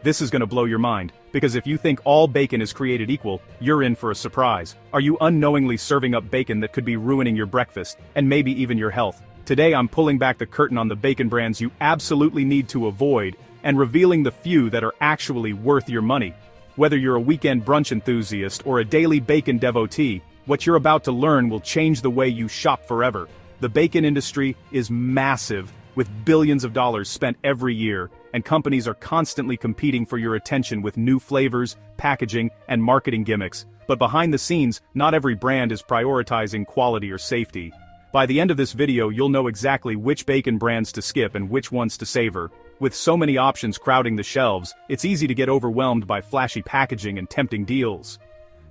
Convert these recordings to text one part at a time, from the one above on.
This is gonna blow your mind, because if you think all bacon is created equal, you're in for a surprise. Are you unknowingly serving up bacon that could be ruining your breakfast, and maybe even your health? Today I'm pulling back the curtain on the bacon brands you absolutely need to avoid, and revealing the few that are actually worth your money. Whether you're a weekend brunch enthusiast or a daily bacon devotee, what you're about to learn will change the way you shop forever. The bacon industry is massive, with billions of dollars spent every year, and companies are constantly competing for your attention with new flavors, packaging, and marketing gimmicks. But behind the scenes, not every brand is prioritizing quality or safety. By the end of this video, you'll know exactly which bacon brands to skip and which ones to savor. With so many options crowding the shelves, it's easy to get overwhelmed by flashy packaging and tempting deals.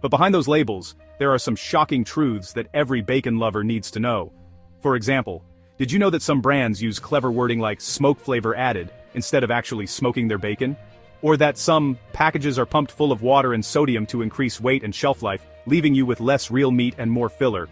But behind those labels, there are some shocking truths that every bacon lover needs to know. For example, did you know that some brands use clever wording like smoke flavor added instead of actually smoking their bacon? Or that some packages are pumped full of water and sodium to increase weight and shelf life, leaving you with less real meat and more filler?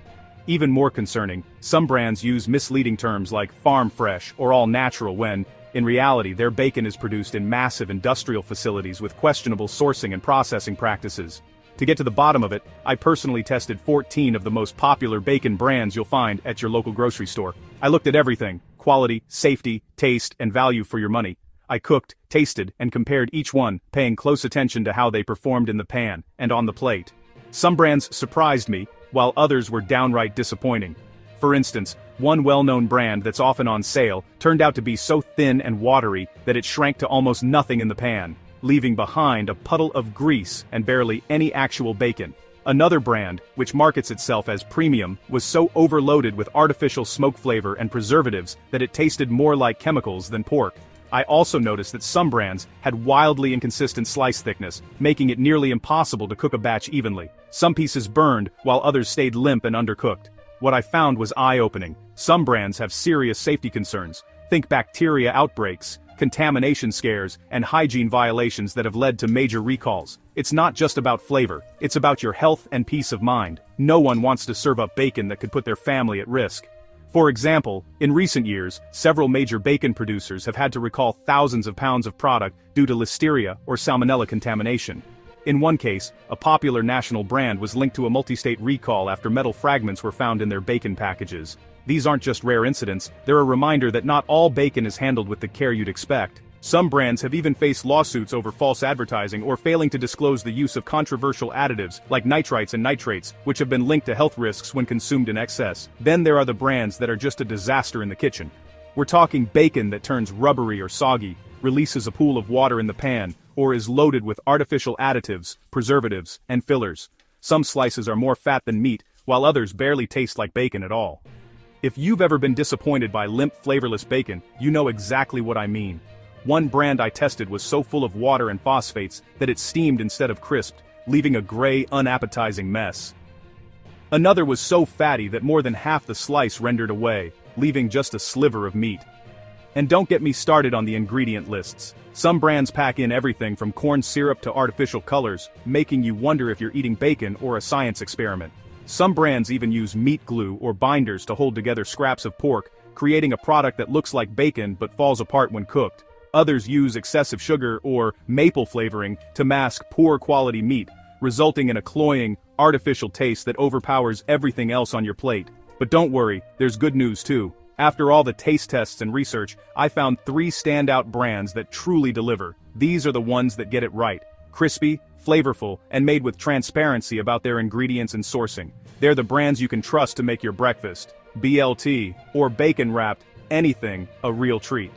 Even more concerning, some brands use misleading terms like farm fresh or all natural when, in reality, their bacon is produced in massive industrial facilities with questionable sourcing and processing practices. To get to the bottom of it, I personally tested 14 of the most popular bacon brands you'll find at your local grocery store. I looked at everything: quality, safety, taste, and value for your money. I cooked, tasted, and compared each one, paying close attention to how they performed in the pan and on the plate. Some brands surprised me, while others were downright disappointing. For instance, one well-known brand that's often on sale turned out to be so thin and watery that it shrank to almost nothing in the pan, leaving behind a puddle of grease and barely any actual bacon. Another brand, which markets itself as premium, was so overloaded with artificial smoke flavor and preservatives that it tasted more like chemicals than pork. I also noticed that some brands had wildly inconsistent slice thickness, making it nearly impossible to cook a batch evenly. Some pieces burned, while others stayed limp and undercooked. What I found was eye-opening. Some brands have serious safety concerns. Think bacteria outbreaks, contamination scares, and hygiene violations that have led to major recalls. It's not just about flavor, it's about your health and peace of mind. No one wants to serve up bacon that could put their family at risk. For example, in recent years, several major bacon producers have had to recall thousands of pounds of product due to listeria or salmonella contamination. In one case, a popular national brand was linked to a multi-state recall after metal fragments were found in their bacon packages. These aren't just rare incidents, they're a reminder that not all bacon is handled with the care you'd expect. Some brands have even faced lawsuits over false advertising or failing to disclose the use of controversial additives like nitrites and nitrates, which have been linked to health risks when consumed in excess. Then there are the brands that are just a disaster in the kitchen. We're talking bacon that turns rubbery or soggy, releases a pool of water in the pan, or is loaded with artificial additives, preservatives, and fillers. Some slices are more fat than meat, while others barely taste like bacon at all. If you've ever been disappointed by limp, flavorless bacon, you know exactly what I mean. One brand I tested was so full of water and phosphates that it steamed instead of crisped, leaving a gray, unappetizing mess. Another was so fatty that more than half the slice rendered away, leaving just a sliver of meat. And don't get me started on the ingredient lists. Some brands pack in everything from corn syrup to artificial colors, making you wonder if you're eating bacon or a science experiment. Some brands even use meat glue or binders to hold together scraps of pork, creating a product that looks like bacon but falls apart when cooked. Others use excessive sugar or maple flavoring to mask poor quality meat, resulting in a cloying, artificial taste that overpowers everything else on your plate. But don't worry, there's good news too. After all the taste tests and research, I found 3 standout brands that truly deliver. These are the ones that get it right. Crispy, flavorful, and made with transparency about their ingredients and sourcing. They're the brands you can trust to make your breakfast, BLT, or bacon-wrapped anything a real treat.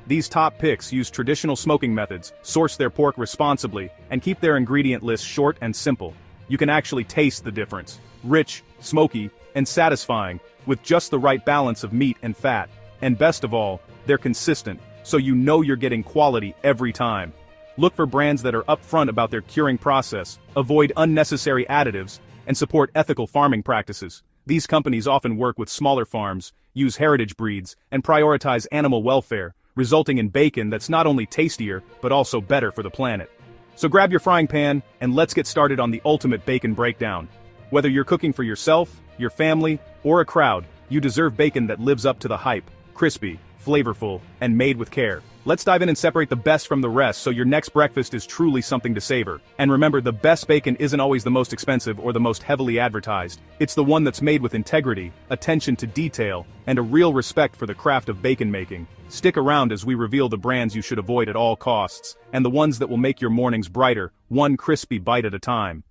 These top picks use traditional smoking methods, source their pork responsibly, and keep their ingredient list short and simple. You can actually taste the difference. Rich, smoky, and satisfying, with just the right balance of meat and fat. And best of all, they're consistent, so you know you're getting quality every time. Look for brands that are upfront about their curing process, avoid unnecessary additives, and support ethical farming practices. These companies often work with smaller farms, use heritage breeds, and prioritize animal welfare, resulting in bacon that's not only tastier, but also better for the planet. So grab your frying pan, and let's get started on the ultimate bacon breakdown. Whether you're cooking for yourself, your family, or a crowd, you deserve bacon that lives up to the hype. Crispy, flavorful, and made with care. Let's dive in and separate the best from the rest so your next breakfast is truly something to savor. And remember, the best bacon isn't always the most expensive or the most heavily advertised. It's the one that's made with integrity, attention to detail, and a real respect for the craft of bacon making. Stick around as we reveal the brands you should avoid at all costs, and the ones that will make your mornings brighter, one crispy bite at a time.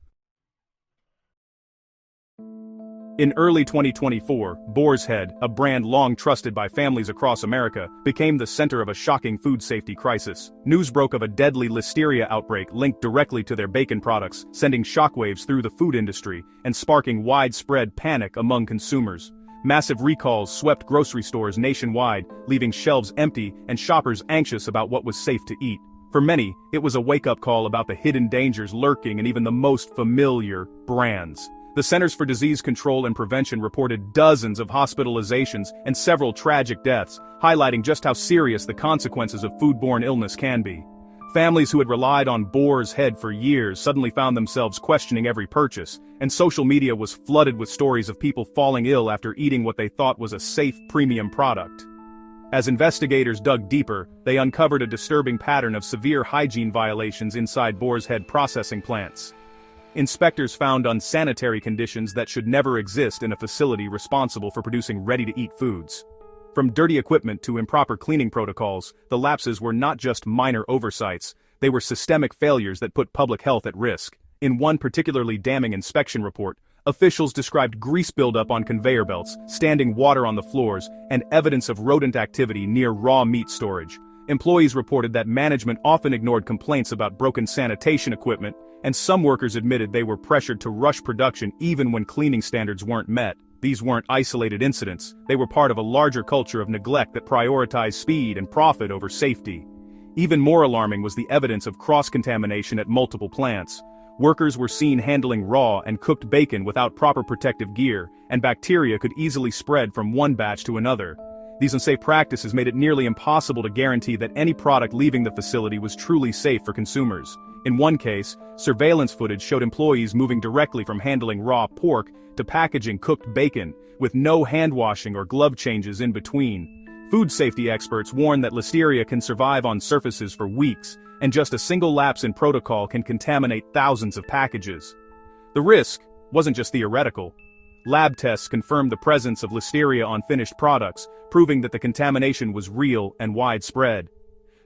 In early 2024, Boar's Head, a brand long trusted by families across America, became the center of a shocking food safety crisis. News broke of a deadly listeria outbreak linked directly to their bacon products, sending shockwaves through the food industry and sparking widespread panic among consumers. Massive recalls swept grocery stores nationwide, leaving shelves empty and shoppers anxious about what was safe to eat. For many, it was a wake-up call about the hidden dangers lurking in even the most familiar brands. The Centers for Disease Control and Prevention reported dozens of hospitalizations and several tragic deaths, highlighting just how serious the consequences of foodborne illness can be. Families who had relied on Boar's Head for years suddenly found themselves questioning every purchase, and social media was flooded with stories of people falling ill after eating what they thought was a safe premium product. As investigators dug deeper, they uncovered a disturbing pattern of severe hygiene violations inside Boar's Head processing plants. Inspectors found unsanitary conditions that should never exist in a facility responsible for producing ready-to-eat foods. From dirty equipment to improper cleaning protocols, the lapses were not just minor oversights, they were systemic failures that put public health at risk. In one particularly damning inspection report, officials described grease buildup on conveyor belts, standing water on the floors, and evidence of rodent activity near raw meat storage. Employees reported that management often ignored complaints about broken sanitation equipment, and some workers admitted they were pressured to rush production even when cleaning standards weren't met. These weren't isolated incidents, they were part of a larger culture of neglect that prioritized speed and profit over safety. Even more alarming was the evidence of cross-contamination at multiple plants. Workers were seen handling raw and cooked bacon without proper protective gear, and bacteria could easily spread from one batch to another. These unsafe practices made it nearly impossible to guarantee that any product leaving the facility was truly safe for consumers. In one case, surveillance footage showed employees moving directly from handling raw pork to packaging cooked bacon, with no hand washing or glove changes in between. Food safety experts warn that listeria can survive on surfaces for weeks, and just a single lapse in protocol can contaminate thousands of packages. The risk wasn't just theoretical. Lab tests confirmed the presence of listeria on finished products, proving that the contamination was real and widespread.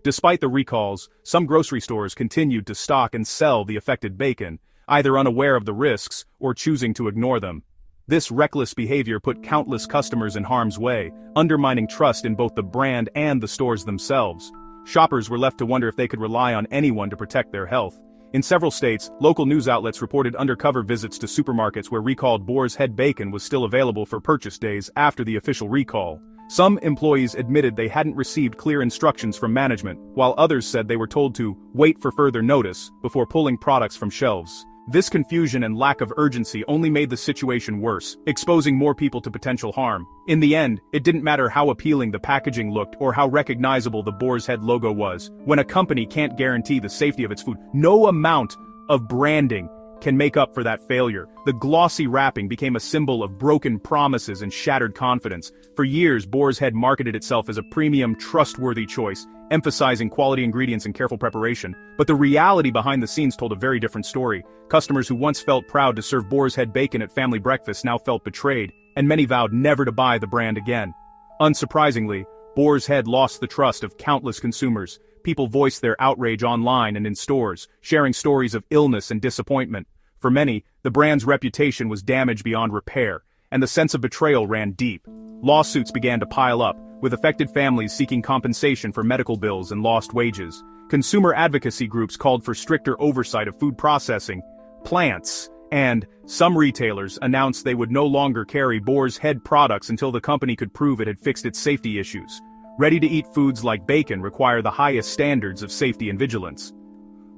Despite the recalls, some grocery stores continued to stock and sell the affected bacon, either unaware of the risks or choosing to ignore them. This reckless behavior put countless customers in harm's way, undermining trust in both the brand and the stores themselves. Shoppers were left to wonder if they could rely on anyone to protect their health. In several states, local news outlets reported undercover visits to supermarkets where recalled Boar's Head bacon was still available for purchase days after the official recall. Some employees admitted they hadn't received clear instructions from management, while others said they were told to wait for further notice before pulling products from shelves. This confusion and lack of urgency only made the situation worse, exposing more people to potential harm. In the end, it didn't matter how appealing the packaging looked or how recognizable the Boar's Head logo was. When a company can't guarantee the safety of its food, no amount of branding can make up for that failure. The glossy wrapping became a symbol of broken promises and shattered confidence. For years, Boar's Head marketed itself as a premium, trustworthy choice, emphasizing quality ingredients and careful preparation. But the reality behind the scenes told a very different story. Customers who once felt proud to serve Boar's Head bacon at family breakfasts now felt betrayed, and many vowed never to buy the brand again. Unsurprisingly, Boar's Head lost the trust of countless consumers. People voiced their outrage online and in stores, sharing stories of illness and disappointment. For many, the brand's reputation was damaged beyond repair, and the sense of betrayal ran deep. Lawsuits began to pile up, with affected families seeking compensation for medical bills and lost wages. Consumer advocacy groups called for stricter oversight of food processing plants, and some retailers announced they would no longer carry Boar's Head products until the company could prove it had fixed its safety issues. Ready-to-eat foods like bacon require the highest standards of safety and vigilance.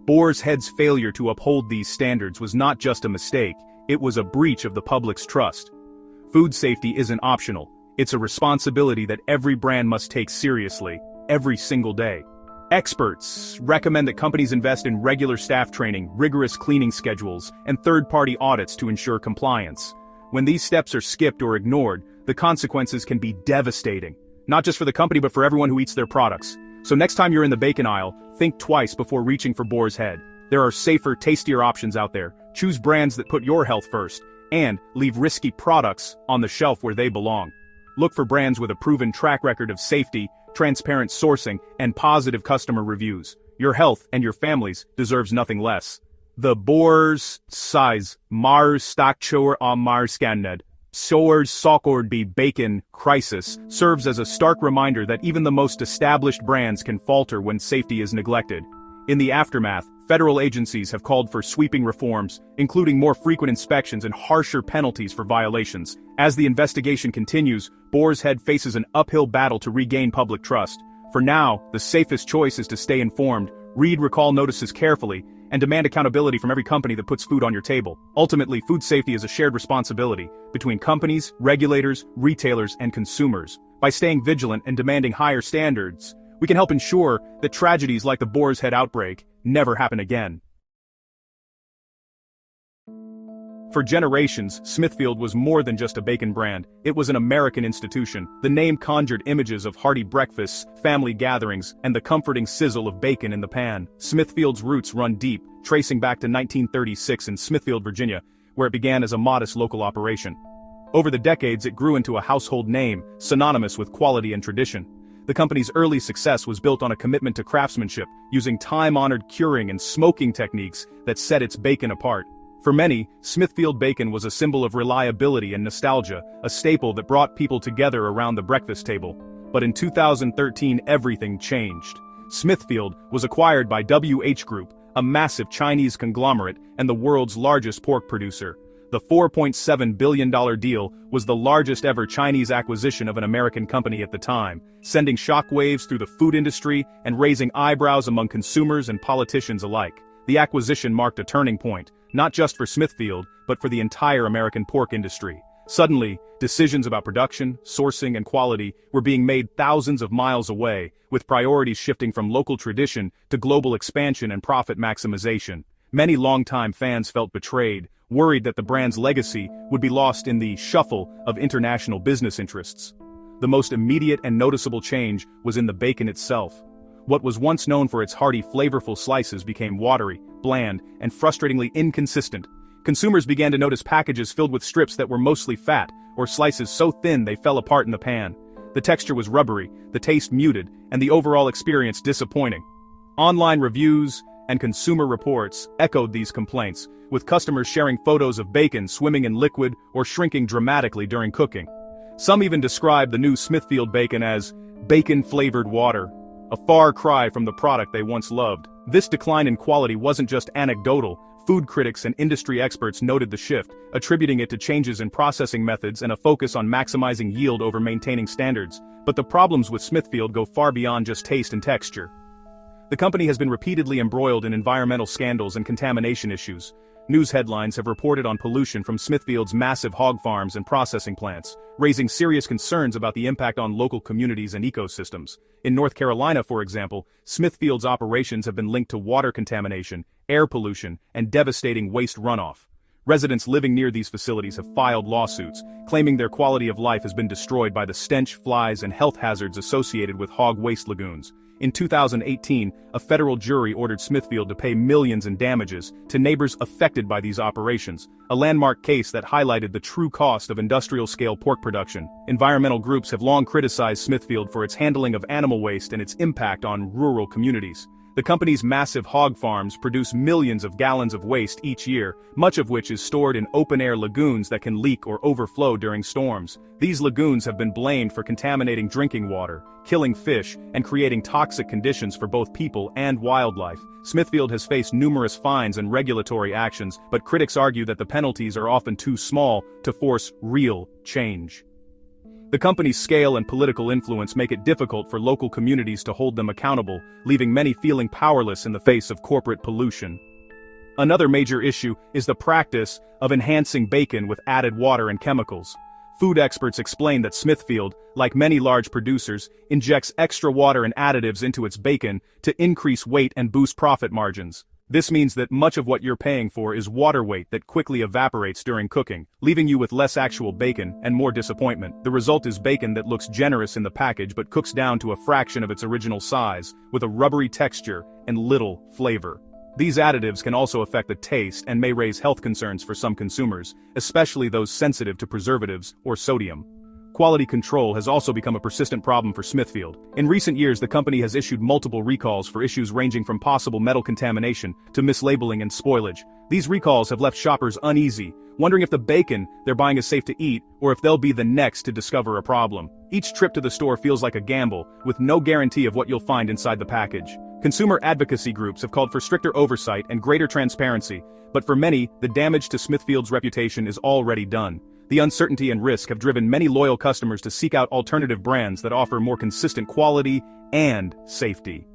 Boar's Head's failure to uphold these standards was not just a mistake, it was a breach of the public's trust. Food safety isn't optional, it's a responsibility that every brand must take seriously, every single day. Experts recommend that companies invest in regular staff training, rigorous cleaning schedules, and third-party audits to ensure compliance. When these steps are skipped or ignored, the consequences can be devastating. Not just for the company but for everyone who eats their products. So next time you're in the bacon aisle, think twice before reaching for Boar's Head. There are safer, tastier options out there. Choose brands that put your health first, and leave risky products on the shelf where they belong. Look for brands with a proven track record of safety, transparent sourcing, and positive customer reviews. Your health and your family's deserves nothing less. The Boar's size Mars Stockchower on Mars Scanned. Soars Sokord B bacon crisis serves as a stark reminder that even the most established brands can falter when safety is neglected. In the aftermath, federal agencies have called for sweeping reforms, including more frequent inspections and harsher penalties for violations. As the investigation continues, Boar's Head faces an uphill battle to regain public trust. For now, the safest choice is to stay informed, read recall notices carefully, and demand accountability from every company that puts food on your table. Ultimately, food safety is a shared responsibility between companies, regulators, retailers, and consumers. By staying vigilant and demanding higher standards, we can help ensure that tragedies like the Boar's Head outbreak never happen again. For generations, Smithfield was more than just a bacon brand. It was an American institution. The name conjured images of hearty breakfasts, family gatherings, and the comforting sizzle of bacon in the pan. Smithfield's roots run deep, tracing back to 1936 in Smithfield, Virginia, where it began as a modest local operation. Over the decades, it grew into a household name, synonymous with quality and tradition. The company's early success was built on a commitment to craftsmanship, using time-honored curing and smoking techniques that set its bacon apart. For many, Smithfield bacon was a symbol of reliability and nostalgia, a staple that brought people together around the breakfast table. But in 2013, everything changed. Smithfield was acquired by WH Group, a massive Chinese conglomerate and the world's largest pork producer. The $4.7 billion deal was the largest ever Chinese acquisition of an American company at the time, sending shockwaves through the food industry and raising eyebrows among consumers and politicians alike. The acquisition marked a turning point, not just for Smithfield, but for the entire American pork industry. Suddenly, decisions about production, sourcing, and quality were being made thousands of miles away, with priorities shifting from local tradition to global expansion and profit maximization. Many longtime fans felt betrayed, worried that the brand's legacy would be lost in the shuffle of international business interests. The most immediate and noticeable change was in the bacon itself. What was once known for its hearty, flavorful slices became watery, bland, and frustratingly inconsistent. Consumers began to notice packages filled with strips that were mostly fat, or slices so thin they fell apart in the pan. The texture was rubbery, the taste muted, and the overall experience disappointing. Online reviews and consumer reports echoed these complaints, with customers sharing photos of bacon swimming in liquid or shrinking dramatically during cooking. Some even described the new Smithfield bacon as bacon-flavored water, a far cry from the product they once loved. This decline in quality wasn't just anecdotal. Food critics and industry experts noted the shift, attributing it to changes in processing methods and a focus on maximizing yield over maintaining standards. But the problems with Smithfield go far beyond just taste and texture. The company has been repeatedly embroiled in environmental scandals and contamination issues. News headlines have reported on pollution from Smithfield's massive hog farms and processing plants, raising serious concerns about the impact on local communities and ecosystems. In North Carolina, for example, Smithfield's operations have been linked to water contamination, air pollution, and devastating waste runoff. Residents living near these facilities have filed lawsuits, claiming their quality of life has been destroyed by the stench, flies, and health hazards associated with hog waste lagoons. In 2018, a federal jury ordered Smithfield to pay millions in damages to neighbors affected by these operations, a landmark case that highlighted the true cost of industrial-scale pork production. Environmental groups have long criticized Smithfield for its handling of animal waste and its impact on rural communities. The company's massive hog farms produce millions of gallons of waste each year, much of which is stored in open-air lagoons that can leak or overflow during storms. These lagoons have been blamed for contaminating drinking water, killing fish, and creating toxic conditions for both people and wildlife. Smithfield has faced numerous fines and regulatory actions, but critics argue that the penalties are often too small to force real change. The company's scale and political influence make it difficult for local communities to hold them accountable, leaving many feeling powerless in the face of corporate pollution. Another major issue is the practice of enhancing bacon with added water and chemicals. Food experts explain that Smithfield, like many large producers, injects extra water and additives into its bacon to increase weight and boost profit margins. This means that much of what you're paying for is water weight that quickly evaporates during cooking, leaving you with less actual bacon and more disappointment. The result is bacon that looks generous in the package but cooks down to a fraction of its original size, with a rubbery texture and little flavor. These additives can also affect the taste and may raise health concerns for some consumers, especially those sensitive to preservatives or sodium. Quality control has also become a persistent problem for Smithfield. In recent years, the company has issued multiple recalls for issues ranging from possible metal contamination to mislabeling and spoilage. These recalls have left shoppers uneasy, wondering if the bacon they're buying is safe to eat or if they'll be the next to discover a problem. Each trip to the store feels like a gamble, with no guarantee of what you'll find inside the package. Consumer advocacy groups have called for stricter oversight and greater transparency, but for many, the damage to Smithfield's reputation is already done. The uncertainty and risk have driven many loyal customers to seek out alternative brands that offer more consistent quality and safety.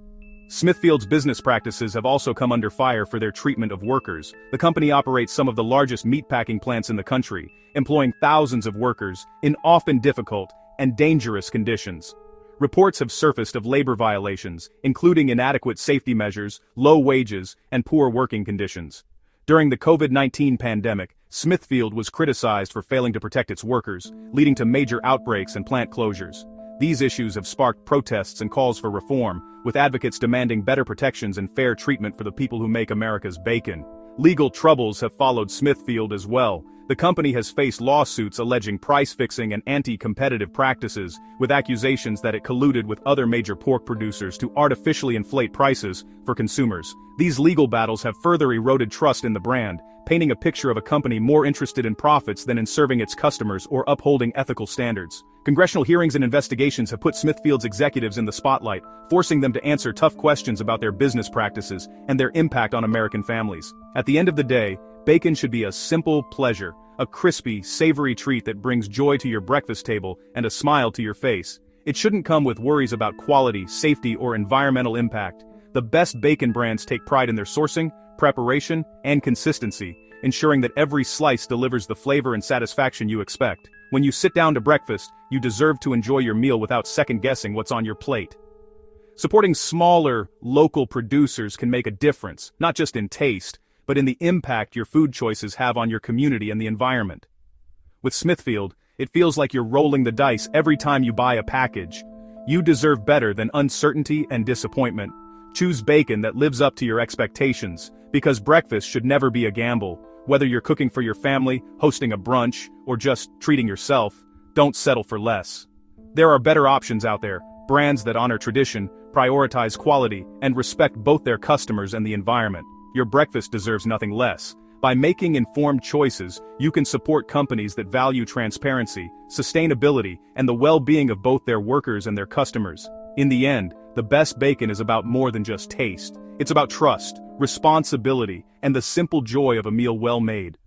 Smithfield's business practices have also come under fire for their treatment of workers. The company operates some of the largest meatpacking plants in the country, employing thousands of workers in often difficult and dangerous conditions. Reports have surfaced of labor violations, including inadequate safety measures, low wages, and poor working conditions. During the COVID-19 pandemic, Smithfield was criticized for failing to protect its workers, leading to major outbreaks and plant closures. These issues have sparked protests and calls for reform, with advocates demanding better protections and fair treatment for the people who make America's bacon. Legal troubles have followed Smithfield as well. The company has faced lawsuits alleging price-fixing and anti-competitive practices, with accusations that it colluded with other major pork producers to artificially inflate prices for consumers. These legal battles have further eroded trust in the brand, painting a picture of a company more interested in profits than in serving its customers or upholding ethical standards. Congressional hearings and investigations have put Smithfield's executives in the spotlight, forcing them to answer tough questions about their business practices and their impact on American families. At the end of the day, bacon should be a simple pleasure, a crispy, savory treat that brings joy to your breakfast table and a smile to your face. It shouldn't come with worries about quality, safety, or environmental impact. The best bacon brands take pride in their sourcing, preparation, and consistency, ensuring that every slice delivers the flavor and satisfaction you expect. When you sit down to breakfast, you deserve to enjoy your meal without second-guessing what's on your plate. Supporting smaller, local producers can make a difference, not just in taste, but in the impact your food choices have on your community and the environment. With Smithfield, it feels like you're rolling the dice every time you buy a package. You deserve better than uncertainty and disappointment. Choose bacon that lives up to your expectations, because breakfast should never be a gamble. Whether you're cooking for your family, hosting a brunch, or just treating yourself, don't settle for less. There are better options out there, brands that honor tradition, prioritize quality, and respect both their customers and the environment. Your breakfast deserves nothing less. By making informed choices, you can support companies that value transparency, sustainability, and the well-being of both their workers and their customers. In the end, the best bacon is about more than just taste. It's about trust, responsibility, and the simple joy of a meal well made.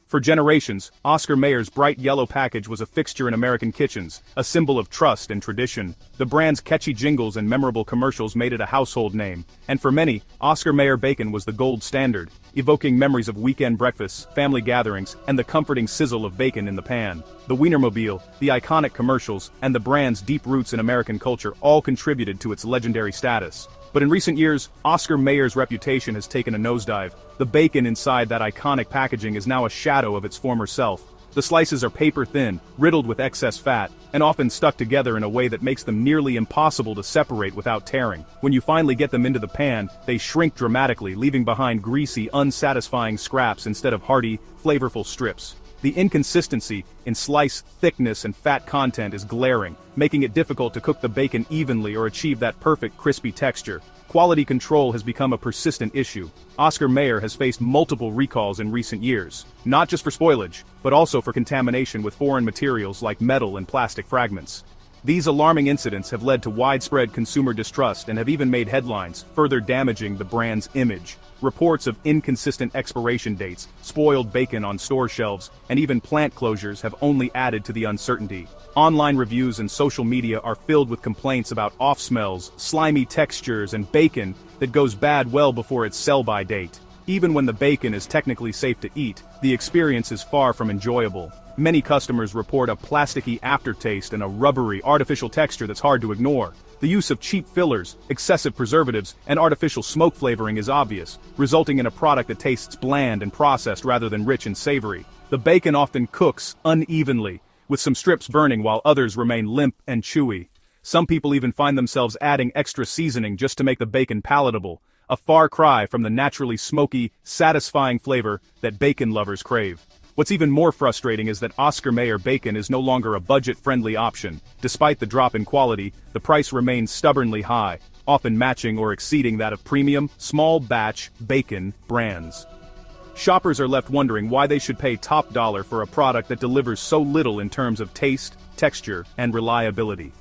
For generations, Oscar Mayer's bright yellow package was a fixture in American kitchens, a symbol of trust and tradition. The brand's catchy jingles and memorable commercials made it a household name, and for many, Oscar Mayer bacon was the gold standard, evoking memories of weekend breakfasts, family gatherings, and the comforting sizzle of bacon in the pan. The Wienermobile, the iconic commercials, and the brand's deep roots in American culture all contributed to its legendary status. But in recent years, Oscar Mayer's reputation has taken a nosedive. The bacon inside that iconic packaging is now a shadow of its former self. The slices are paper-thin, riddled with excess fat, and often stuck together in a way that makes them nearly impossible to separate without tearing. When you finally get them into the pan, they shrink dramatically, leaving behind greasy, unsatisfying scraps instead of hearty, flavorful strips. The inconsistency in slice thickness and fat content is glaring, making it difficult to cook the bacon evenly or achieve that perfect crispy texture. Quality control has become a persistent issue. Oscar Mayer has faced multiple recalls in recent years, not just for spoilage, but also for contamination with foreign materials like metal and plastic fragments. These alarming incidents have led to widespread consumer distrust and have even made headlines, further damaging the brand's image. Reports of inconsistent expiration dates, spoiled bacon on store shelves, and even plant closures have only added to the uncertainty. Online reviews and social media are filled with complaints about off smells, slimy textures, and bacon that goes bad well before its sell-by date. Even when the bacon is technically safe to eat, the experience is far from enjoyable. Many customers report a plasticky aftertaste and a rubbery, artificial texture that's hard to ignore. The use of cheap fillers, excessive preservatives, and artificial smoke flavoring is obvious, resulting in a product that tastes bland and processed rather than rich and savory. The bacon often cooks unevenly, with some strips burning while others remain limp and chewy. Some people even find themselves adding extra seasoning just to make the bacon palatable, a far cry from the naturally smoky, satisfying flavor that bacon lovers crave. What's even more frustrating is that Oscar Mayer bacon is no longer a budget-friendly option. Despite the drop in quality, the price remains stubbornly high, often matching or exceeding that of premium, small-batch bacon brands. Shoppers are left wondering why they should pay top dollar for a product that delivers so little in terms of taste, texture, and reliability.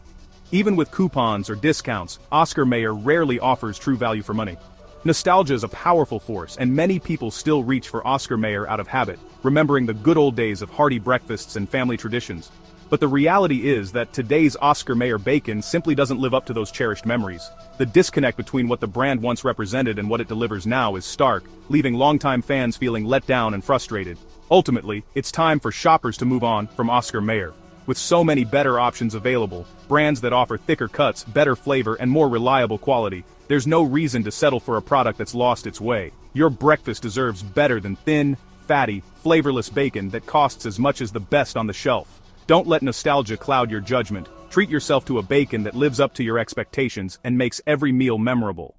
Even with coupons or discounts, Oscar Mayer rarely offers true value for money. Nostalgia is a powerful force, and many people still reach for Oscar Mayer out of habit, remembering the good old days of hearty breakfasts and family traditions. But the reality is that today's Oscar Mayer bacon simply doesn't live up to those cherished memories. The disconnect between what the brand once represented and what it delivers now is stark, leaving longtime fans feeling let down and frustrated. Ultimately, it's time for shoppers to move on from Oscar Mayer. With so many better options available, brands that offer thicker cuts, better flavor, and more reliable quality, there's no reason to settle for a product that's lost its way. Your breakfast deserves better than thin, fatty, flavorless bacon that costs as much as the best on the shelf. Don't let nostalgia cloud your judgment. Treat yourself to a bacon that lives up to your expectations and makes every meal memorable.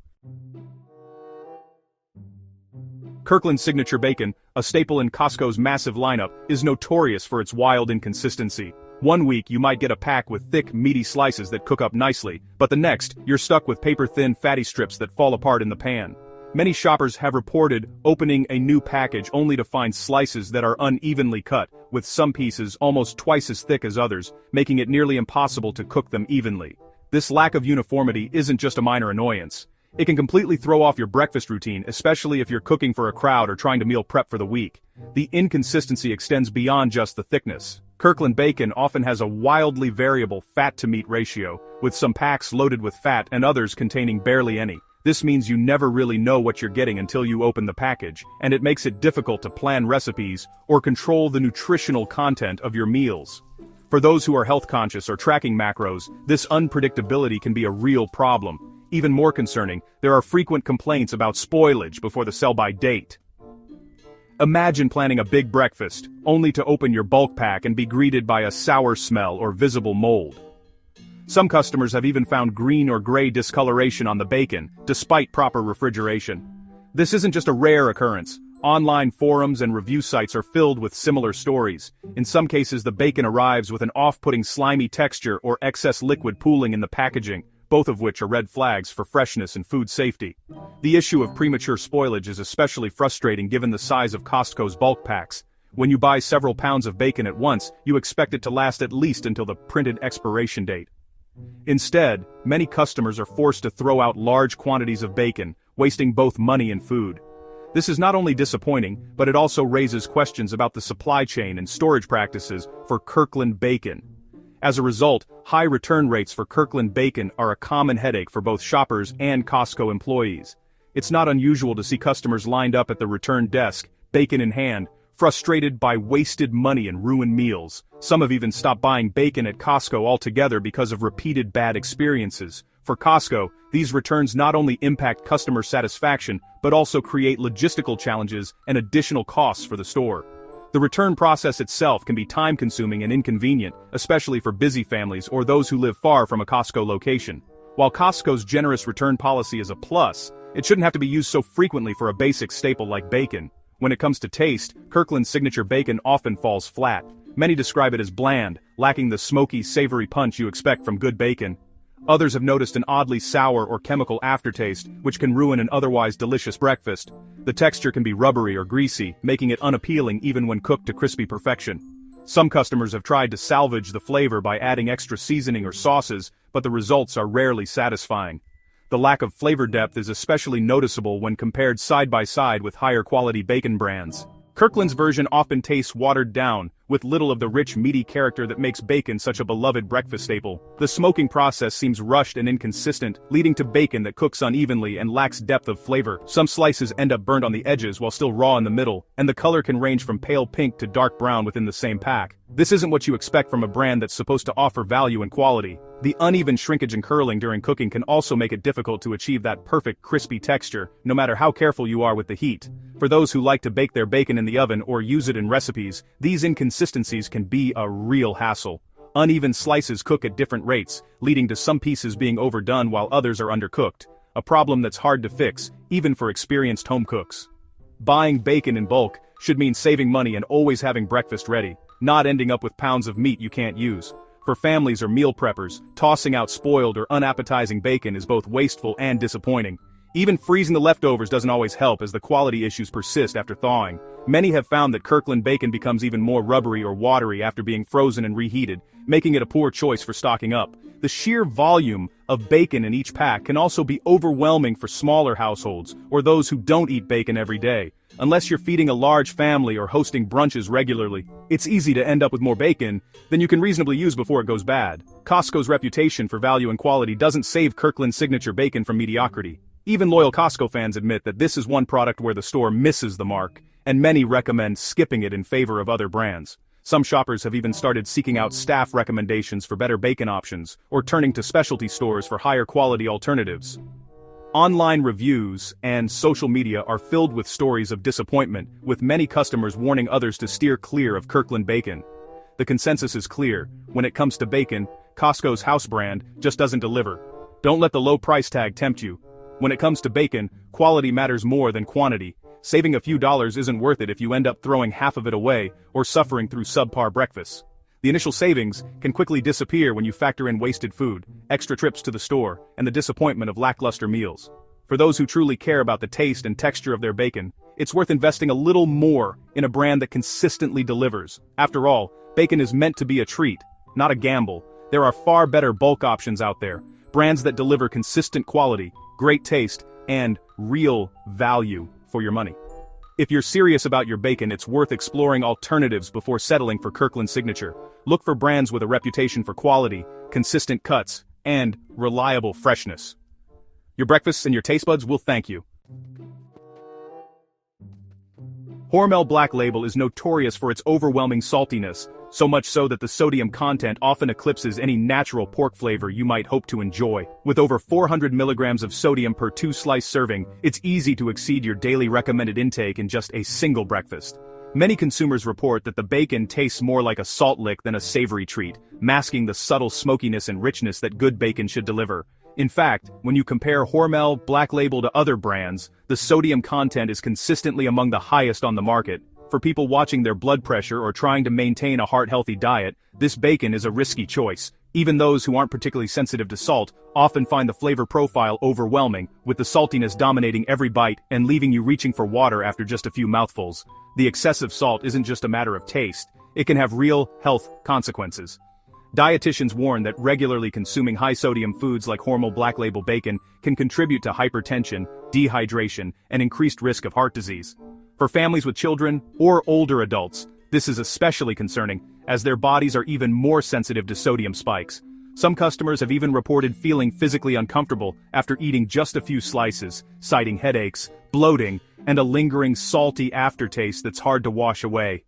Kirkland's signature bacon, a staple in Costco's massive lineup, is notorious for its wild inconsistency. One week you might get a pack with thick, meaty slices that cook up nicely, but the next, you're stuck with paper-thin fatty strips that fall apart in the pan. Many shoppers have reported opening a new package only to find slices that are unevenly cut, with some pieces almost twice as thick as others, making it nearly impossible to cook them evenly. This lack of uniformity isn't just a minor annoyance. It can completely throw off your breakfast routine, especially if you're cooking for a crowd or trying to meal prep for the week. The inconsistency extends beyond just the thickness. Kirkland bacon often has a wildly variable fat-to-meat ratio, with some packs loaded with fat and others containing barely any. This means you never really know what you're getting until you open the package, and it makes it difficult to plan recipes or control the nutritional content of your meals. For those who are health-conscious or tracking macros, this unpredictability can be a real problem. Even more concerning, there are frequent complaints about spoilage before the sell-by date. Imagine planning a big breakfast, only to open your bulk pack and be greeted by a sour smell or visible mold. Some customers have even found green or gray discoloration on the bacon, despite proper refrigeration. This isn't just a rare occurrence. Online forums and review sites are filled with similar stories. In some cases, the bacon arrives with an off-putting slimy texture or excess liquid pooling in the packaging, both of which are red flags for freshness and food safety. The issue of premature spoilage is especially frustrating given the size of Costco's bulk packs. When you buy several pounds of bacon at once, you expect it to last at least until the printed expiration date. Instead, many customers are forced to throw out large quantities of bacon, wasting both money and food. This is not only disappointing, but it also raises questions about the supply chain and storage practices for Kirkland bacon. As a result, high return rates for Kirkland bacon are a common headache for both shoppers and Costco employees. It's not unusual to see customers lined up at the return desk, bacon in hand, frustrated by wasted money and ruined meals. Some have even stopped buying bacon at Costco altogether because of repeated bad experiences. For Costco, these returns not only impact customer satisfaction, but also create logistical challenges and additional costs for the store. The return process itself can be time-consuming and inconvenient, especially for busy families or those who live far from a Costco location. While Costco's generous return policy is a plus, it shouldn't have to be used so frequently for a basic staple like bacon. When it comes to taste, Kirkland's signature bacon often falls flat. Many describe it as bland, lacking the smoky, savory punch you expect from good bacon. Others have noticed an oddly sour or chemical aftertaste, which can ruin an otherwise delicious breakfast. The texture can be rubbery or greasy, making it unappealing even when cooked to crispy perfection. Some customers have tried to salvage the flavor by adding extra seasoning or sauces, but the results are rarely satisfying. The lack of flavor depth is especially noticeable when compared side by side with higher quality bacon brands. Kirkland's version often tastes watered down, with little of the rich meaty character that makes bacon such a beloved breakfast staple. The smoking process seems rushed and inconsistent, leading to bacon that cooks unevenly and lacks depth of flavor. Some slices end up burned on the edges while still raw in the middle, and the color can range from pale pink to dark brown within the same pack. This isn't what you expect from a brand that's supposed to offer value and quality. The uneven shrinkage and curling during cooking can also make it difficult to achieve that perfect crispy texture, no matter how careful you are with the heat. For those who like to bake their bacon in the oven or use it in recipes, these inconsistencies can be a real hassle. Uneven slices cook at different rates, leading to some pieces being overdone while others are undercooked. A problem that's hard to fix, even for experienced home cooks. Buying bacon in bulk should mean saving money and always having breakfast ready, not ending up with pounds of meat you can't use. For families or meal preppers, tossing out spoiled or unappetizing bacon is both wasteful and disappointing. Even freezing the leftovers doesn't always help as the quality issues persist after thawing. Many have found that Kirkland bacon becomes even more rubbery or watery after being frozen and reheated, making it a poor choice for stocking up. The sheer volume of bacon in each pack can also be overwhelming for smaller households or those who don't eat bacon every day. Unless you're feeding a large family or hosting brunches regularly, it's easy to end up with more bacon than you can reasonably use before it goes bad. Costco's reputation for value and quality doesn't save Kirkland's signature bacon from mediocrity. Even loyal Costco fans admit that this is one product where the store misses the mark, and many recommend skipping it in favor of other brands. Some shoppers have even started seeking out staff recommendations for better bacon options, or turning to specialty stores for higher quality alternatives. Online reviews and social media are filled with stories of disappointment, with many customers warning others to steer clear of Kirkland bacon. The consensus is clear: when it comes to bacon, Costco's house brand just doesn't deliver. Don't let the low price tag tempt you. When it comes to bacon, quality matters more than quantity. Saving a few dollars isn't worth it if you end up throwing half of it away or suffering through subpar breakfasts. The initial savings can quickly disappear when you factor in wasted food, extra trips to the store, and the disappointment of lackluster meals. For those who truly care about the taste and texture of their bacon, it's worth investing a little more in a brand that consistently delivers. After all, bacon is meant to be a treat, not a gamble. There are far better bulk options out there, brands that deliver consistent quality, great taste, and real value for your money. If you're serious about your bacon, it's worth exploring alternatives before settling for Kirkland's signature. Look for brands with a reputation for quality, consistent cuts, and reliable freshness. Your breakfasts and your taste buds will thank you. Hormel Black Label is notorious for its overwhelming saltiness, so much so that the sodium content often eclipses any natural pork flavor you might hope to enjoy. With over 400 milligrams of sodium per 2-slice serving, it's easy to exceed your daily recommended intake in just a single breakfast. Many consumers report that the bacon tastes more like a salt lick than a savory treat, masking the subtle smokiness and richness that good bacon should deliver. In fact, when you compare Hormel Black Label to other brands, the sodium content is consistently among the highest on the market. For people watching their blood pressure or trying to maintain a heart-healthy diet, this bacon is a risky choice. Even those who aren't particularly sensitive to salt often find the flavor profile overwhelming, with the saltiness dominating every bite and leaving you reaching for water after just a few mouthfuls. The excessive salt isn't just a matter of taste, it can have real health consequences. Dietitians warn that regularly consuming high-sodium foods like Hormel Black Label bacon can contribute to hypertension, dehydration, and increased risk of heart disease. For families with children or older adults, this is especially concerning, as their bodies are even more sensitive to sodium spikes. Some customers have even reported feeling physically uncomfortable after eating just a few slices, citing headaches, bloating, and a lingering salty aftertaste that's hard to wash away.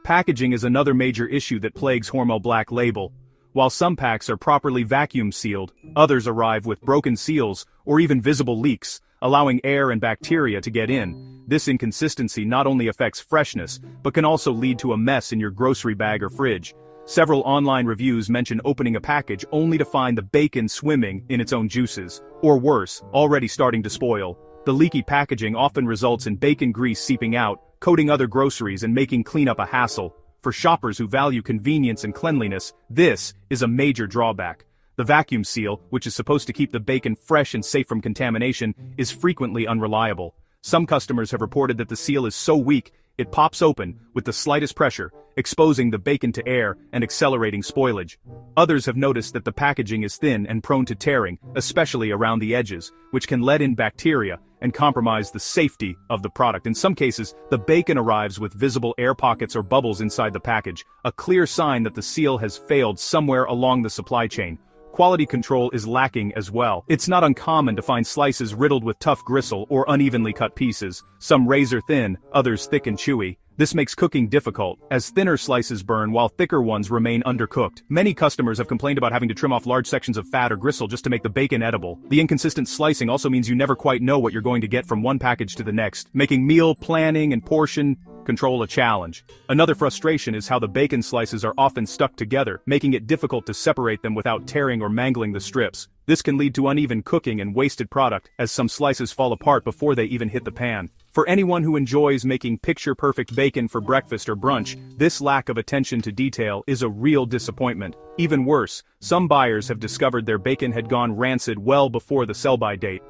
Packaging is another major issue that plagues Hormel Black Label. While some packs are properly vacuum sealed, others arrive with broken seals or even visible leaks, allowing air and bacteria to get in. This inconsistency not only affects freshness, but can also lead to a mess in your grocery bag or fridge. Several online reviews mention opening a package only to find the bacon swimming in its own juices, or worse, already starting to spoil. The leaky packaging often results in bacon grease seeping out, coating other groceries and making cleanup a hassle. For shoppers who value convenience and cleanliness, this is a major drawback. The vacuum seal, which is supposed to keep the bacon fresh and safe from contamination, is frequently unreliable. Some customers have reported that the seal is so weak, it pops open with the slightest pressure, exposing the bacon to air and accelerating spoilage. Others have noticed that the packaging is thin and prone to tearing, especially around the edges, which can let in bacteria and compromise the safety of the product. In some cases, the bacon arrives with visible air pockets or bubbles inside the package, a clear sign that the seal has failed somewhere along the supply chain. Quality control is lacking as well. It's not uncommon to find slices riddled with tough gristle or unevenly cut pieces, some razor thin, others thick and chewy. This makes cooking difficult, as thinner slices burn while thicker ones remain undercooked. Many customers have complained about having to trim off large sections of fat or gristle just to make the bacon edible. The inconsistent slicing also means you never quite know what you're going to get from one package to the next, making meal planning and portion control a challenge. Another frustration is how the bacon slices are often stuck together, making it difficult to separate them without tearing or mangling the strips. This can lead to uneven cooking and wasted product, as some slices fall apart before they even hit the pan. For anyone who enjoys making picture-perfect bacon for breakfast or brunch, this lack of attention to detail is a real disappointment. Even worse, some buyers have discovered their bacon had gone rancid well before the sell-by date.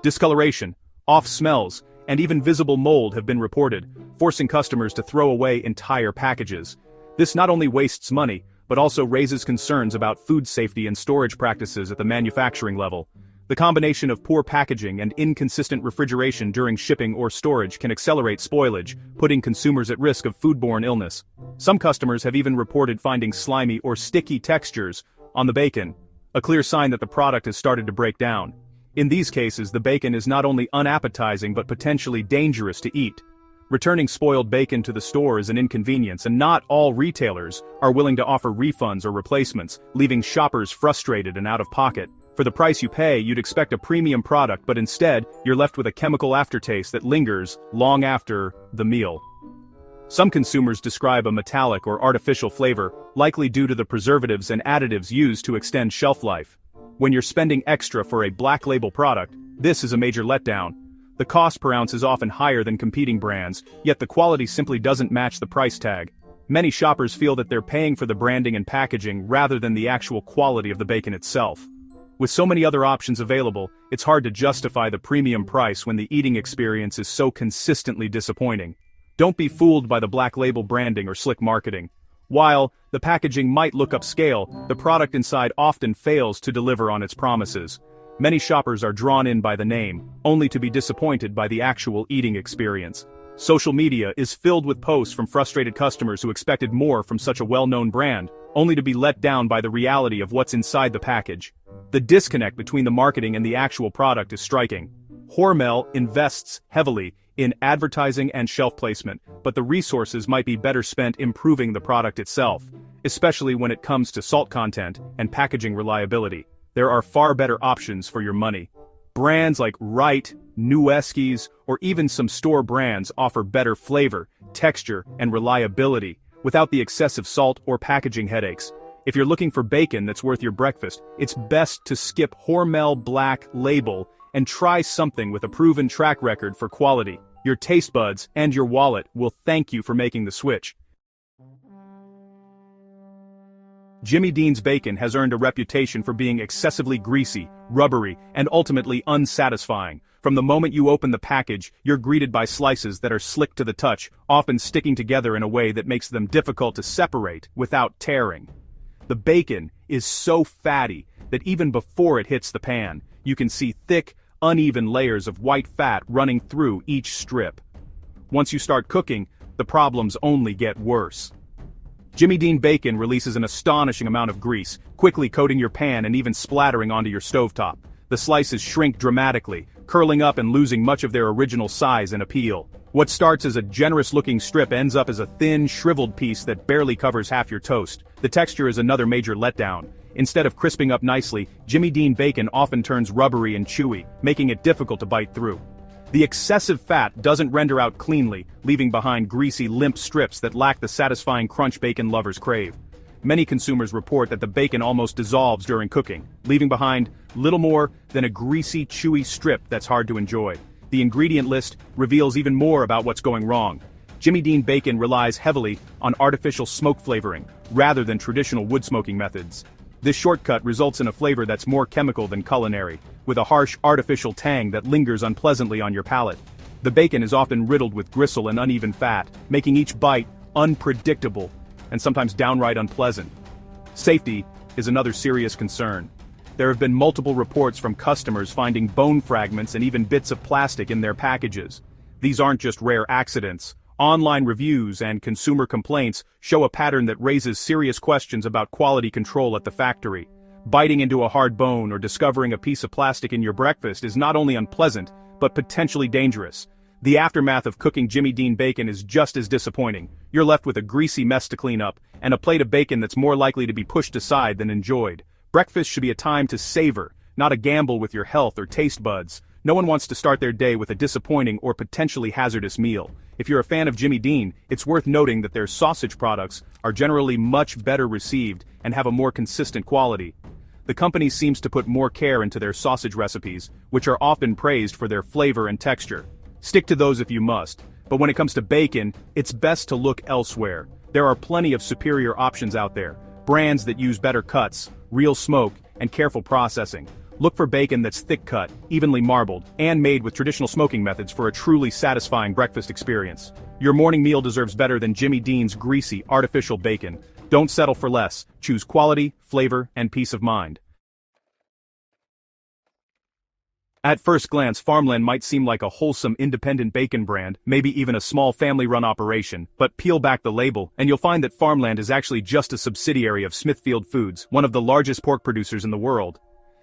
Discoloration, off smells, and even visible mold have been reported, forcing customers to throw away entire packages. This not only wastes money, but also raises concerns about food safety and storage practices at the manufacturing level. The combination of poor packaging and inconsistent refrigeration during shipping or storage can accelerate spoilage, putting consumers at risk of foodborne illness. Some customers have even reported finding slimy or sticky textures on the bacon, a clear sign that the product has started to break down. In these cases, the bacon is not only unappetizing but potentially dangerous to eat. Returning spoiled bacon to the store is an inconvenience, and not all retailers are willing to offer refunds or replacements, leaving shoppers frustrated and out of pocket. For the price you pay, you'd expect a premium product, but instead, you're left with a chemical aftertaste that lingers long after the meal. Some consumers describe a metallic or artificial flavor, likely due to the preservatives and additives used to extend shelf life. When you're spending extra for a black label product, this is a major letdown. The cost per ounce is often higher than competing brands, yet the quality simply doesn't match the price tag. Many shoppers feel that they're paying for the branding and packaging rather than the actual quality of the bacon itself. With so many other options available, it's hard to justify the premium price when the eating experience is so consistently disappointing. Don't be fooled by the black label branding or slick marketing. While the packaging might look upscale, the product inside often fails to deliver on its promises. Many shoppers are drawn in by the name, only to be disappointed by the actual eating experience. Social media is filled with posts from frustrated customers who expected more from such a well-known brand, only to be let down by the reality of what's inside the package. The disconnect between the marketing and the actual product is striking. Hormel invests heavily in advertising and shelf placement, but the resources might be better spent improving the product itself, especially when it comes to salt content and packaging reliability. There are far better options for your money. Brands like Wright, Nueske's, or even some store brands offer better flavor, texture, and reliability, without the excessive salt or packaging headaches. If you're looking for bacon that's worth your breakfast, it's best to skip Hormel Black Label and try something with a proven track record for quality. Your taste buds and your wallet will thank you for making the switch. Jimmy Dean's bacon has earned a reputation for being excessively greasy, rubbery, and ultimately unsatisfying. From the moment you open the package, you're greeted by slices that are slick to the touch, often sticking together in a way that makes them difficult to separate without tearing. The bacon is so fatty that even before it hits the pan, you can see thick, uneven layers of white fat running through each strip. Once you start cooking, the problems only get worse. Jimmy Dean bacon releases an astonishing amount of grease, quickly coating your pan and even splattering onto your stovetop. The slices shrink dramatically, curling up and losing much of their original size and appeal. What starts as a generous-looking strip ends up as a thin, shriveled piece that barely covers half your toast. The texture is another major letdown. Instead of crisping up nicely, Jimmy Dean bacon often turns rubbery and chewy, making it difficult to bite through. The excessive fat doesn't render out cleanly, leaving behind greasy, limp strips that lack the satisfying crunch bacon lovers crave. Many consumers report that the bacon almost dissolves during cooking, leaving behind little more than a greasy, chewy strip that's hard to enjoy. The ingredient list reveals even more about what's going wrong. Jimmy Dean bacon relies heavily on artificial smoke flavoring, rather than traditional wood smoking methods. This shortcut results in a flavor that's more chemical than culinary, with a harsh artificial tang that lingers unpleasantly on your palate. The bacon is often riddled with gristle and uneven fat, making each bite unpredictable and sometimes downright unpleasant. Safety is another serious concern. There have been multiple reports from customers finding bone fragments and even bits of plastic in their packages. These aren't just rare accidents. Online reviews and consumer complaints show a pattern that raises serious questions about quality control at the factory. Biting into a hard bone or discovering a piece of plastic in your breakfast is not only unpleasant, but potentially dangerous. The aftermath of cooking Jimmy Dean bacon is just as disappointing. You're left with a greasy mess to clean up, and a plate of bacon that's more likely to be pushed aside than enjoyed. Breakfast should be a time to savor, not a gamble with your health or taste buds. No one wants to start their day with a disappointing or potentially hazardous meal. If you're a fan of Jimmy Dean, it's worth noting that their sausage products are generally much better received and have a more consistent quality. The company seems to put more care into their sausage recipes, which are often praised for their flavor and texture. Stick to those if you must, but when it comes to bacon, it's best to look elsewhere. There are plenty of superior options out there, brands that use better cuts, real smoke, and careful processing. Look for bacon that's thick-cut, evenly marbled, and made with traditional smoking methods for a truly satisfying breakfast experience. Your morning meal deserves better than Jimmy Dean's greasy, artificial bacon. Don't settle for less. Choose quality, flavor, and peace of mind. At first glance, Farmland might seem like a wholesome independent bacon brand, maybe even a small family-run operation, but peel back the label, and you'll find that Farmland is actually just a subsidiary of Smithfield Foods, one of the largest pork producers in the world.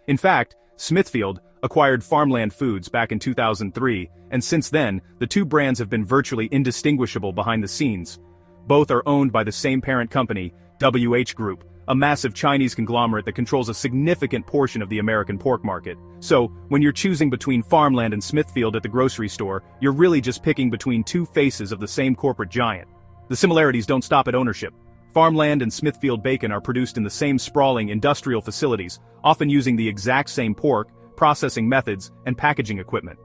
In fact, Smithfield acquired Farmland Foods back in 2003, and since then, the two brands have been virtually indistinguishable behind the scenes. Both are owned by the same parent company, WH Group, a massive Chinese conglomerate that controls a significant portion of the American pork market. So, when you're choosing between Farmland and Smithfield at the grocery store, you're really just picking between two faces of the same corporate giant. The similarities don't stop at ownership. Farmland and Smithfield bacon are produced in the same sprawling industrial facilities, often using the exact same pork, processing methods, and packaging equipment.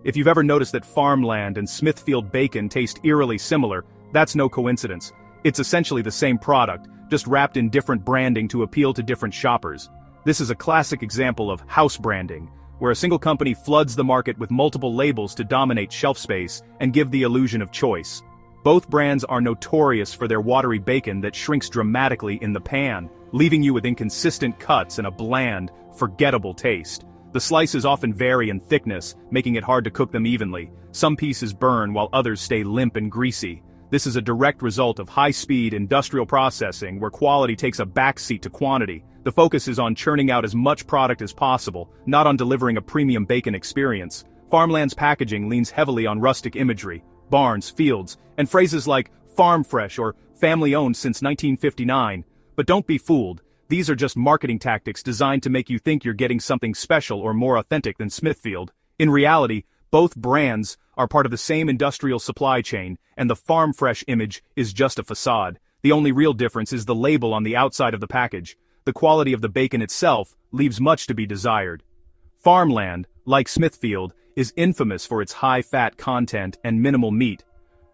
If you've ever noticed that Farmland and Smithfield bacon taste eerily similar, that's no coincidence. It's essentially the same product, just wrapped in different branding to appeal to different shoppers. This is a classic example of house branding, where a single company floods the market with multiple labels to dominate shelf space and give the illusion of choice. Both brands are notorious for their watery bacon that shrinks dramatically in the pan, leaving you with inconsistent cuts and a bland, forgettable taste. The slices often vary in thickness, making it hard to cook them evenly. Some pieces burn while others stay limp and greasy. This is a direct result of high-speed industrial processing where quality takes a backseat to quantity. The focus is on churning out as much product as possible, not on delivering a premium bacon experience. Farmland's packaging leans heavily on rustic imagery, barns, fields, and phrases like farm fresh or family-owned since 1959. But don't be fooled. These are just marketing tactics designed to make you think you're getting something special or more authentic than Smithfield. In reality, both brands are part of the same industrial supply chain, and the farm fresh image is just a facade. The only real difference is the label on the outside of the package. The quality of the bacon itself leaves much to be desired. Farmland, like Smithfield, is infamous for its high fat content and minimal meat.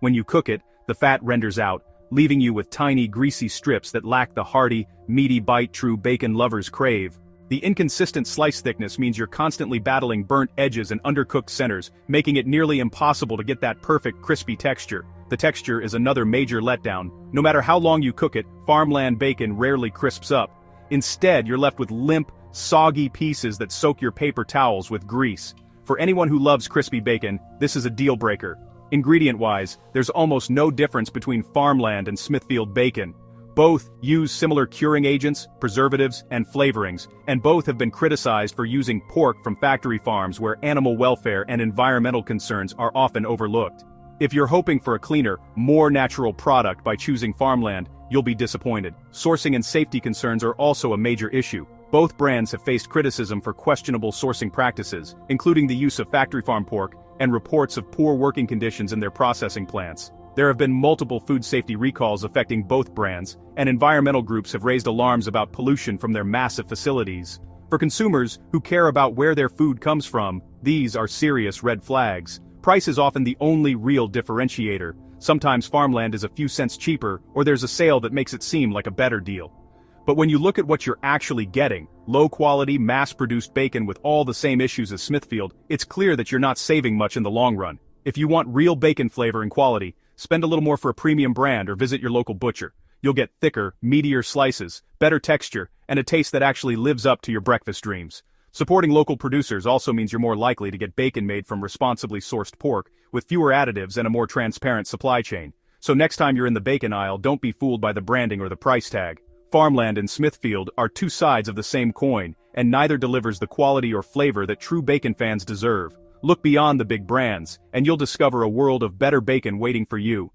When you cook it, the fat renders out, leaving you with tiny greasy strips that lack the hearty, meaty bite true bacon lovers crave. The inconsistent slice thickness means you're constantly battling burnt edges and undercooked centers, making it nearly impossible to get that perfect crispy texture. The texture is another major letdown. No matter how long you cook it, Farmland bacon rarely crisps up. Instead, you're left with limp, soggy pieces that soak your paper towels with grease. For anyone who loves crispy bacon, this is a deal breaker. Ingredient-wise, there's almost no difference between Farmland and Smithfield bacon. Both use similar curing agents, preservatives, and flavorings, and both have been criticized for using pork from factory farms where animal welfare and environmental concerns are often overlooked. If you're hoping for a cleaner, more natural product by choosing Farmland, you'll be disappointed. Sourcing and safety concerns are also a major issue. Both brands have faced criticism for questionable sourcing practices, including the use of factory farm pork and reports of poor working conditions in their processing plants. There have been multiple food safety recalls affecting both brands, and environmental groups have raised alarms about pollution from their massive facilities. For consumers who care about where their food comes from, these are serious red flags. Price is often the only real differentiator. Sometimes Farmland is a few cents cheaper, or there's a sale that makes it seem like a better deal. But when you look at what you're actually getting, low-quality, mass-produced bacon with all the same issues as Smithfield, it's clear that you're not saving much in the long run. If you want real bacon flavor and quality, spend a little more for a premium brand or visit your local butcher. you'll get thicker, meatier slices, better texture, and a taste that actually lives up to your breakfast dreams. Supporting local producers also means you're more likely to get bacon made from responsibly sourced pork, with fewer additives and a more transparent supply chain. So next time you're in the bacon aisle, don't be fooled by the branding or the price tag. Farmland and Smithfield are two sides of the same coin, and neither delivers the quality or flavor that true bacon fans deserve. Look beyond the big brands, and you'll discover a world of better bacon waiting for you.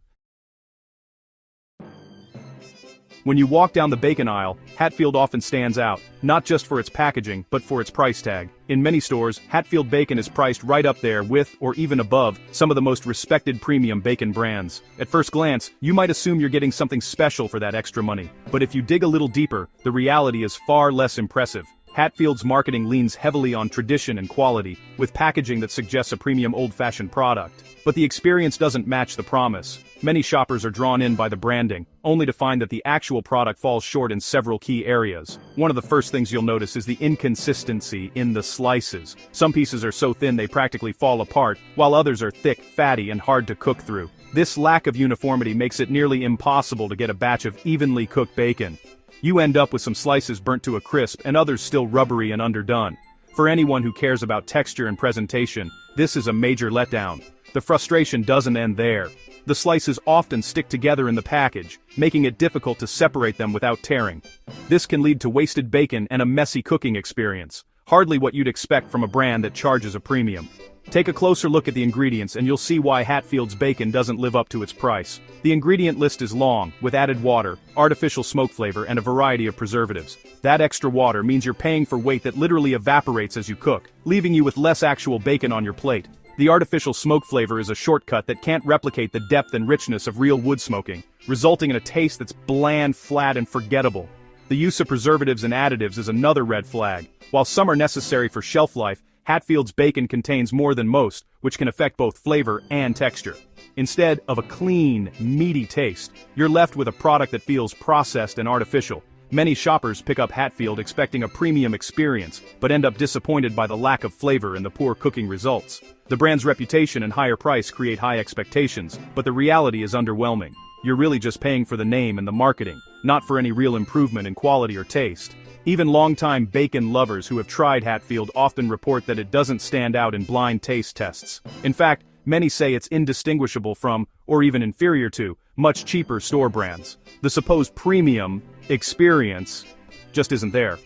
When you walk down the bacon aisle, Hatfield often stands out, not just for its packaging, but for its price tag. In many stores, Hatfield bacon is priced right up there with, or even above, some of the most respected premium bacon brands. At first glance, you might assume you're getting something special for that extra money. But if you dig a little deeper, the reality is far less impressive. Hatfield's marketing leans heavily on tradition and quality, with packaging that suggests a premium old-fashioned product. But the experience doesn't match the promise. Many shoppers are drawn in by the branding, only to find that the actual product falls short in several key areas. One of the first things you'll notice is the inconsistency in the slices. Some pieces are so thin they practically fall apart, while others are thick, fatty, and hard to cook through. This lack of uniformity makes it nearly impossible to get a batch of evenly cooked bacon. You end up with some slices burnt to a crisp and others still rubbery and underdone. For anyone who cares about texture and presentation, this is a major letdown. The frustration doesn't end there. The slices often stick together in the package, making it difficult to separate them without tearing. This can lead to wasted bacon and a messy cooking experience, hardly what you'd expect from a brand that charges a premium. Take a closer look at the ingredients and you'll see why Hatfield's bacon doesn't live up to its price. The ingredient list is long, with added water, artificial smoke flavor, and a variety of preservatives. That extra water means you're paying for weight that literally evaporates as you cook, leaving you with less actual bacon on your plate. The artificial smoke flavor is a shortcut that can't replicate the depth and richness of real wood smoking, resulting in a taste that's bland, flat, and forgettable. The use of preservatives and additives is another red flag. While some are necessary for shelf life, Hatfield's bacon contains more than most, which can affect both flavor and texture. Instead of a clean, meaty taste, you're left with a product that feels processed and artificial. Many shoppers pick up Hatfield expecting a premium experience, but end up disappointed by the lack of flavor and the poor cooking results. The brand's reputation and higher price create high expectations, but the reality is underwhelming. You're really just paying for the name and the marketing, not for any real improvement in quality or taste. Even longtime bacon lovers who have tried Hatfield often report that it doesn't stand out in blind taste tests. In fact, many say it's indistinguishable from, or even inferior to, much cheaper store brands. The supposed premium experience just isn't there.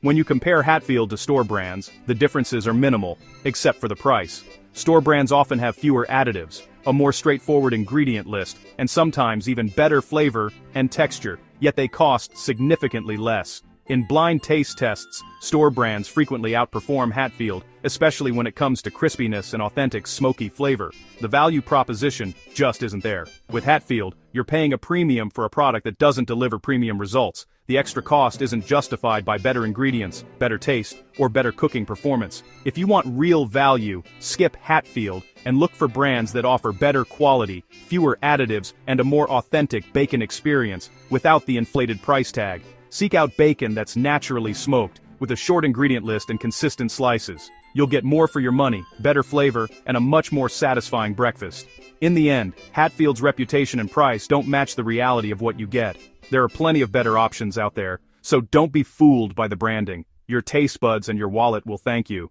When you compare Hatfield to store brands, the differences are minimal, except for the price. Store brands often have fewer additives, a more straightforward ingredient list, and sometimes even better flavor and texture, yet they cost significantly less. In blind taste tests, store brands frequently outperform Hatfield, especially when it comes to crispiness and authentic smoky flavor. The value proposition just isn't there. With Hatfield, you're paying a premium for a product that doesn't deliver premium results. The extra cost isn't justified by better ingredients, better taste, or better cooking performance. If you want real value, skip Hatfield and look for brands that offer better quality, fewer additives, and a more authentic bacon experience without the inflated price tag. Seek out bacon that's naturally smoked, with a short ingredient list and consistent slices. You'll get more for your money, better flavor, and a much more satisfying breakfast. In the end, Hatfield's reputation and price don't match the reality of what you get. There are plenty of better options out there, so don't be fooled by the branding. Your taste buds and your wallet will thank you.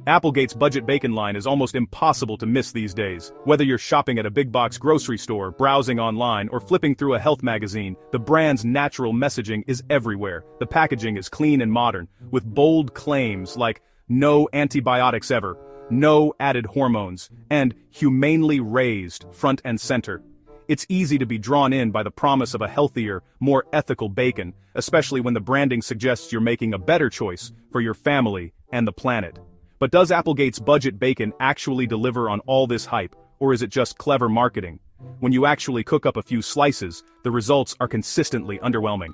Applegate's budget bacon line is almost impossible to miss these days. Whether you're shopping at a big box grocery store, browsing online, or flipping through a health magazine, the brand's natural messaging is everywhere. The packaging is clean and modern, with bold claims like "no antibiotics ever," "no added hormones," and "humanely raised" front and center. It's easy to be drawn in by the promise of a healthier, more ethical bacon, especially when the branding suggests you're making a better choice for your family and the planet. But does Applegate's budget bacon actually deliver on all this hype, or is it just clever marketing? When you actually cook up a few slices, the results are consistently underwhelming.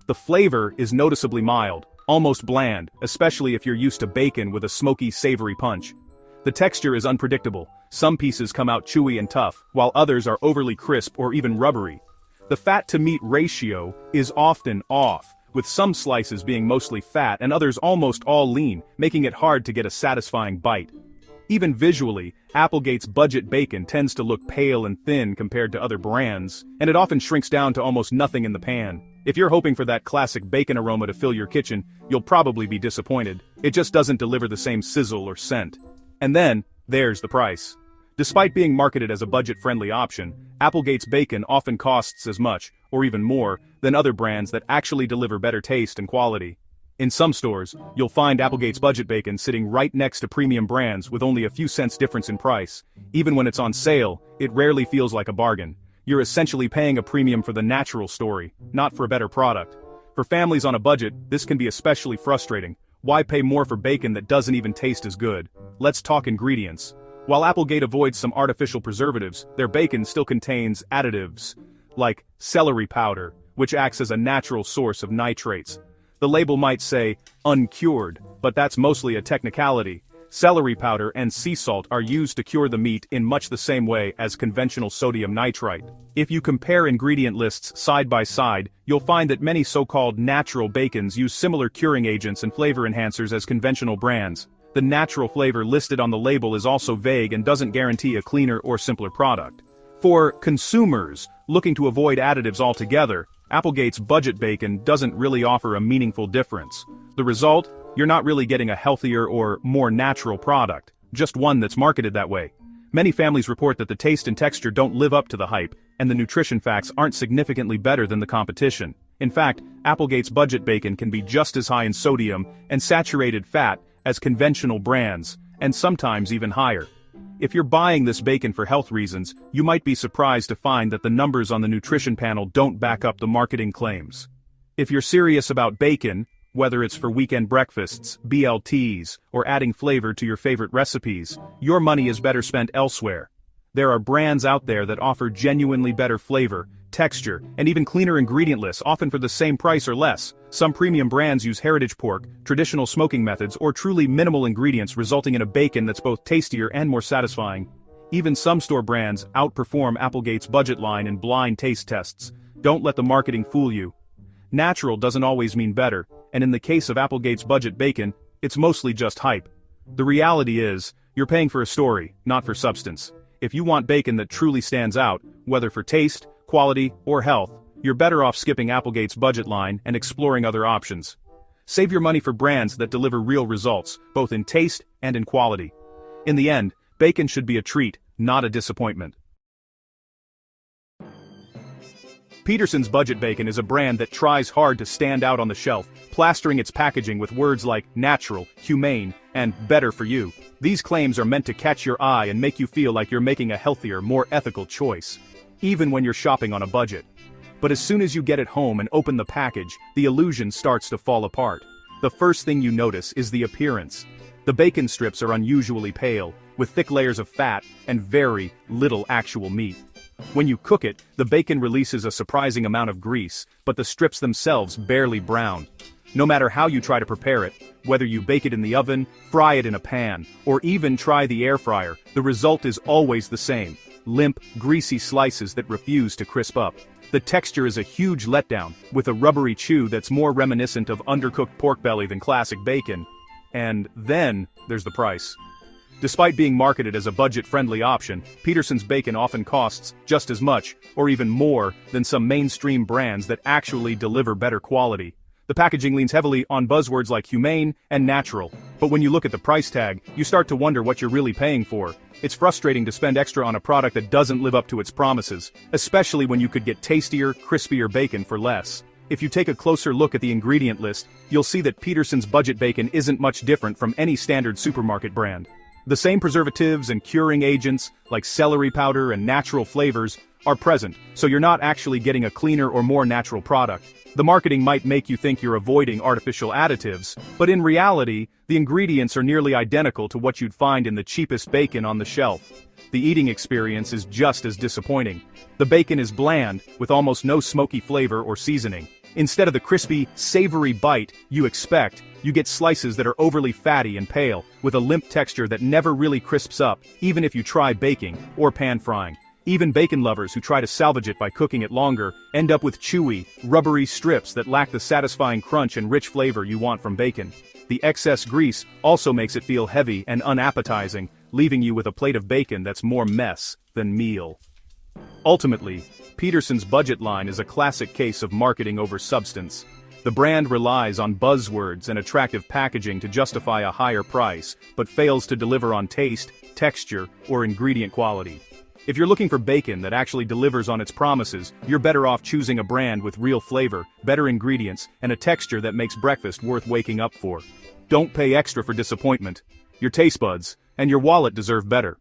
The flavor is noticeably mild, almost bland, especially if you're used to bacon with a smoky, savory punch. The texture is unpredictable. Some pieces come out chewy and tough, while others are overly crisp or even rubbery. The fat-to-meat ratio is often off, with some slices being mostly fat and others almost all lean, making it hard to get a satisfying bite. Even visually, Applegate's budget bacon tends to look pale and thin compared to other brands, and it often shrinks down to almost nothing in the pan. If you're hoping for that classic bacon aroma to fill your kitchen, you'll probably be disappointed. It just doesn't deliver the same sizzle or scent. And then, there's the price. Despite being marketed as a budget-friendly option, Applegate's bacon often costs as much, or even more, than other brands that actually deliver better taste and quality. In some stores, you'll find Applegate's budget bacon sitting right next to premium brands with only a few cents difference in price. Even when it's on sale, it rarely feels like a bargain. You're essentially paying a premium for the natural story, not for a better product. For families on a budget, this can be especially frustrating. Why pay more for bacon that doesn't even taste as good? Let's talk ingredients. While Applegate avoids some artificial preservatives, their bacon still contains additives, like celery powder, which acts as a natural source of nitrates. The label might say, uncured, but that's mostly a technicality. Celery powder and sea salt are used to cure the meat in much the same way as conventional sodium nitrite. If you compare ingredient lists side by side, you'll find that many so-called natural bacons use similar curing agents and flavor enhancers as conventional brands. The natural flavor listed on the label is also vague and doesn't guarantee a cleaner or simpler product. For consumers looking to avoid additives altogether, Applegate's budget bacon doesn't really offer a meaningful difference. The result? You're not really getting a healthier or more natural product, just one that's marketed that way. Many families report that the taste and texture don't live up to the hype, and the nutrition facts aren't significantly better than the competition. In fact, Applegate's budget bacon can be just as high in sodium and saturated fat as conventional brands, and sometimes even higher. If you're buying this bacon for health reasons, you might be surprised to find that the numbers on the nutrition panel don't back up the marketing claims. If you're serious about bacon, whether it's for weekend breakfasts, BLTs, or adding flavor to your favorite recipes, your money is better spent elsewhere. There are brands out there that offer genuinely better flavor, texture, and even cleaner ingredient lists, often for the same price or less. Some premium brands use heritage pork, traditional smoking methods, or truly minimal ingredients, resulting in a bacon that's both tastier and more satisfying. Even some store brands outperform Applegate's budget line in blind taste tests. Don't let the marketing fool you. Natural doesn't always mean better, and in the case of Applegate's budget bacon, it's mostly just hype. The reality is, you're paying for a story, not for substance. If you want bacon that truly stands out, whether for taste, quality, or health, you're better off skipping Applegate's budget line and exploring other options. Save your money for brands that deliver real results, both in taste and in quality. In the end, bacon should be a treat, not a disappointment. Peterson's Budget Bacon is a brand that tries hard to stand out on the shelf, plastering its packaging with words like natural, humane, and better for you. These claims are meant to catch your eye and make you feel like you're making a healthier, more ethical choice, even when you're shopping on a budget. But as soon as you get it home and open the package, the illusion starts to fall apart. The first thing you notice is the appearance. The bacon strips are unusually pale, with thick layers of fat and very little actual meat. When you cook it, the bacon releases a surprising amount of grease, but the strips themselves barely brown. No matter how you try to prepare it, whether you bake it in the oven, fry it in a pan, or even try the air fryer, the result is always the same: limp, greasy slices that refuse to crisp up. The texture is a huge letdown, with a rubbery chew that's more reminiscent of undercooked pork belly than classic bacon. And then, there's the price. Despite being marketed as a budget-friendly option, Peterson's bacon often costs just as much, or even more, than some mainstream brands that actually deliver better quality. The packaging leans heavily on buzzwords like humane and natural, but when you look at the price tag, you start to wonder what you're really paying for. It's frustrating to spend extra on a product that doesn't live up to its promises, especially when you could get tastier, crispier bacon for less. If you take a closer look at the ingredient list, you'll see that Peterson's Budget Bacon isn't much different from any standard supermarket brand. The same preservatives and curing agents, like celery powder and natural flavors, are present, so you're not actually getting a cleaner or more natural product. The marketing might make you think you're avoiding artificial additives, but in reality, the ingredients are nearly identical to what you'd find in the cheapest bacon on the shelf. The eating experience is just as disappointing. The bacon is bland, with almost no smoky flavor or seasoning. Instead of the crispy, savory bite you expect, you get slices that are overly fatty and pale, with a limp texture that never really crisps up, even if you try baking or pan frying. Even bacon lovers who try to salvage it by cooking it longer end up with chewy, rubbery strips that lack the satisfying crunch and rich flavor you want from bacon. The excess grease also makes it feel heavy and unappetizing, leaving you with a plate of bacon that's more mess than meal. Ultimately, Peterson's budget line is a classic case of marketing over substance. The brand relies on buzzwords and attractive packaging to justify a higher price, but fails to deliver on taste, texture, or ingredient quality. If you're looking for bacon that actually delivers on its promises, you're better off choosing a brand with real flavor, better ingredients, and a texture that makes breakfast worth waking up for. Don't pay extra for disappointment. Your taste buds and your wallet deserve better.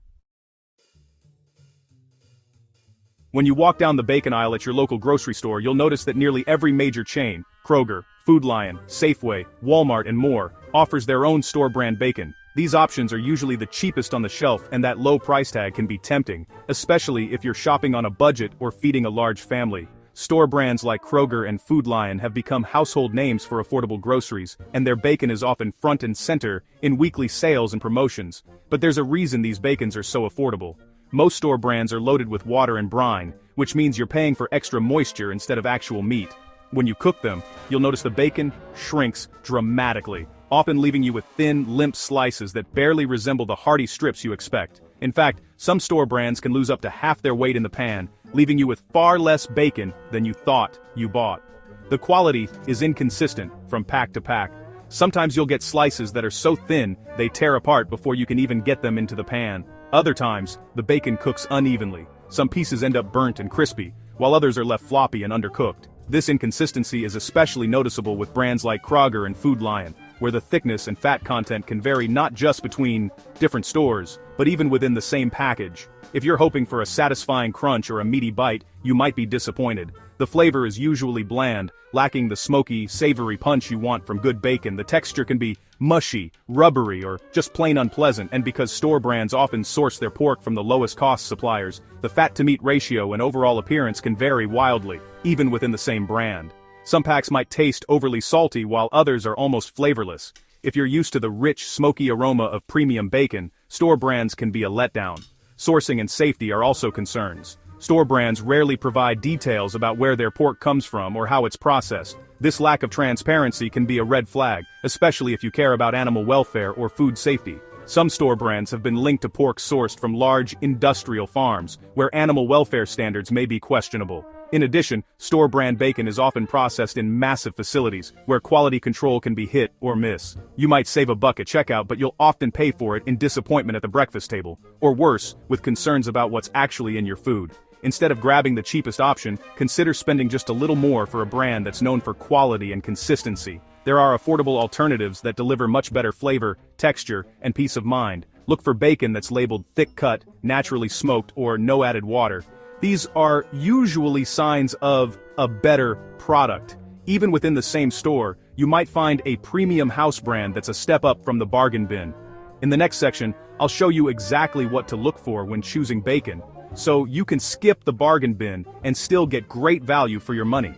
When you walk down the bacon aisle at your local grocery store, you'll notice that nearly every major chain, Kroger, Food Lion, Safeway, Walmart, and more, offers their own store-brand bacon. These options are usually the cheapest on the shelf, and that low price tag can be tempting, especially if you're shopping on a budget or feeding a large family. Store brands like Kroger and Food Lion have become household names for affordable groceries, and their bacon is often front and center in weekly sales and promotions. But there's a reason these bacons are so affordable. Most store brands are loaded with water and brine, which means you're paying for extra moisture instead of actual meat. When you cook them, you'll notice the bacon shrinks dramatically, often leaving you with thin, limp slices that barely resemble the hearty strips you expect. In fact, some store brands can lose up to half their weight in the pan, leaving you with far less bacon than you thought you bought. The quality is inconsistent from pack to pack. Sometimes you'll get slices that are so thin they tear apart before you can even get them into the pan. Other times, the bacon cooks unevenly. Some pieces end up burnt and crispy, while others are left floppy and undercooked. This inconsistency is especially noticeable with brands like Kroger and Food Lion, where the thickness and fat content can vary not just between different stores, but even within the same package. If you're hoping for a satisfying crunch or a meaty bite, you might be disappointed. The flavor is usually bland, lacking the smoky, savory punch you want from good bacon. The texture can be mushy, rubbery, or just plain unpleasant, and because store brands often source their pork from the lowest cost suppliers, the fat-to-meat ratio and overall appearance can vary wildly, even within the same brand. Some packs might taste overly salty while others are almost flavorless. If you're used to the rich, smoky aroma of premium bacon, store brands can be a letdown. Sourcing and safety are also concerns. Store brands rarely provide details about where their pork comes from or how it's processed. This lack of transparency can be a red flag, especially if you care about animal welfare or food safety. Some store brands have been linked to pork sourced from large, industrial farms, where animal welfare standards may be questionable. In addition, store brand bacon is often processed in massive facilities, where quality control can be hit or miss. You might save a buck at checkout, but you'll often pay for it in disappointment at the breakfast table, or worse, with concerns about what's actually in your food. Instead of grabbing the cheapest option, consider spending just a little more for a brand that's known for quality and consistency. There are affordable alternatives that deliver much better flavor, texture, and peace of mind. Look for bacon that's labeled thick-cut, naturally smoked, or no added water. These are usually signs of a better product. Even within the same store, you might find a premium house brand that's a step up from the bargain bin. In the next section, I'll show you exactly what to look for when choosing bacon, so you can skip the bargain bin and still get great value for your money.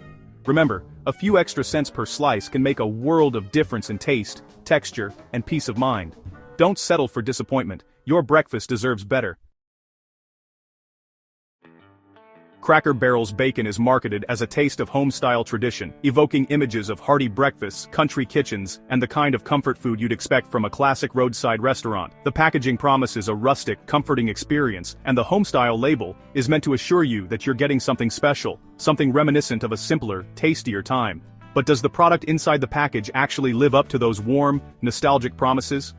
Remember, a few extra cents per slice can make a world of difference in taste, texture, and peace of mind. Don't settle for disappointment. Your breakfast deserves better. Cracker Barrel's bacon is marketed as a taste of home-style tradition, evoking images of hearty breakfasts, country kitchens, and the kind of comfort food you'd expect from a classic roadside restaurant. The packaging promises a rustic, comforting experience, and the home-style label is meant to assure you that you're getting something special, something reminiscent of a simpler, tastier time. But does the product inside the package actually live up to those warm, nostalgic promises?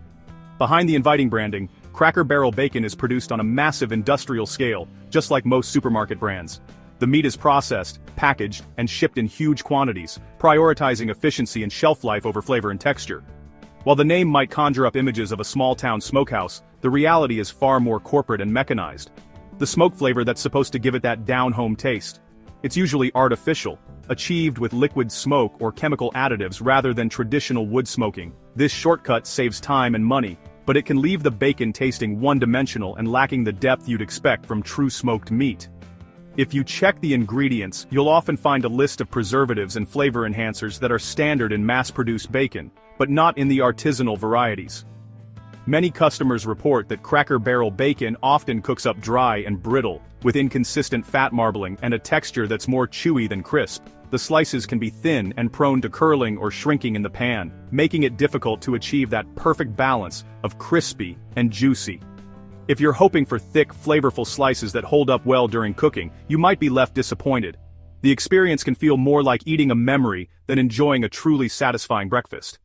Behind the inviting branding, Cracker Barrel bacon is produced on a massive industrial scale, just like most supermarket brands. The meat is processed, packaged, and shipped in huge quantities, prioritizing efficiency and shelf life over flavor and texture. While the name might conjure up images of a small-town smokehouse, the reality is far more corporate and mechanized. The smoke flavor that's supposed to give it that down-home taste. It's usually artificial, achieved with liquid smoke or chemical additives rather than traditional wood smoking. This shortcut saves time and money, but it can leave the bacon tasting one-dimensional and lacking the depth you'd expect from true smoked meat. If you check the ingredients, you'll often find a list of preservatives and flavor enhancers that are standard in mass-produced bacon, but not in the artisanal varieties. Many customers report that Cracker Barrel bacon often cooks up dry and brittle, with inconsistent fat marbling and a texture that's more chewy than crisp. The slices can be thin and prone to curling or shrinking in the pan, making it difficult to achieve that perfect balance of crispy and juicy. If you're hoping for thick, flavorful slices that hold up well during cooking, you might be left disappointed. The experience can feel more like eating a memory than enjoying a truly satisfying breakfast.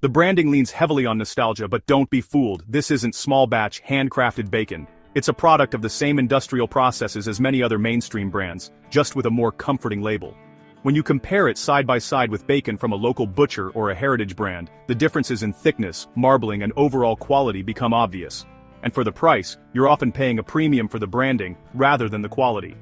The branding leans heavily on nostalgia, but don't be fooled, this isn't small-batch, handcrafted bacon. It's a product of the same industrial processes as many other mainstream brands, just with a more comforting label. When you compare it side by side with bacon from a local butcher or a heritage brand, the differences in thickness, marbling, and overall quality become obvious. And for the price, you're often paying a premium for the branding, rather than the quality.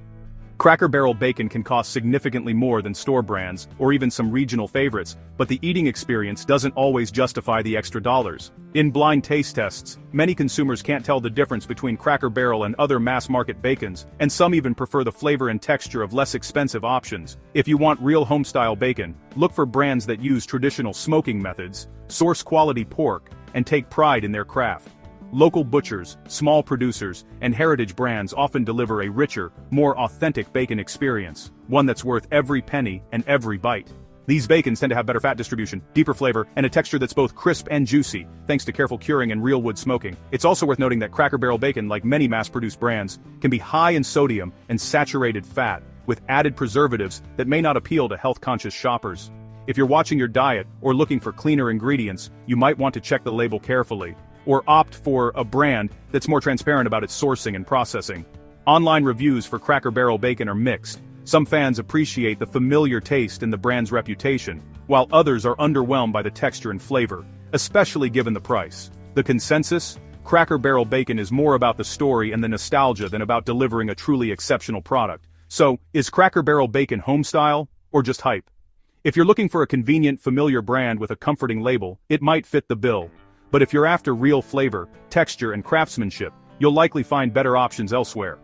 Cracker Barrel bacon can cost significantly more than store brands, or even some regional favorites, but the eating experience doesn't always justify the extra dollars. In blind taste tests, many consumers can't tell the difference between Cracker Barrel and other mass-market bacons, and some even prefer the flavor and texture of less expensive options. If you want real home-style bacon, look for brands that use traditional smoking methods, source quality pork, and take pride in their craft. Local butchers, small producers, and heritage brands often deliver a richer, more authentic bacon experience, one that's worth every penny and every bite. These bacons tend to have better fat distribution, deeper flavor, and a texture that's both crisp and juicy, thanks to careful curing and real wood smoking. It's also worth noting that Cracker Barrel bacon, like many mass-produced brands, can be high in sodium and saturated fat, with added preservatives that may not appeal to health-conscious shoppers. If you're watching your diet or looking for cleaner ingredients, you might want to check the label carefully, or opt for a brand that's more transparent about its sourcing and processing. Online reviews for Cracker Barrel bacon are mixed. Some fans appreciate the familiar taste and the brand's reputation, while others are underwhelmed by the texture and flavor, especially given the price. The consensus? Cracker Barrel bacon is more about the story and the nostalgia than about delivering a truly exceptional product. So, is Cracker Barrel bacon home-style, or just hype? If you're looking for a convenient, familiar brand with a comforting label, it might fit the bill. But if you're after real flavor, texture, and craftsmanship, you'll likely find better options elsewhere.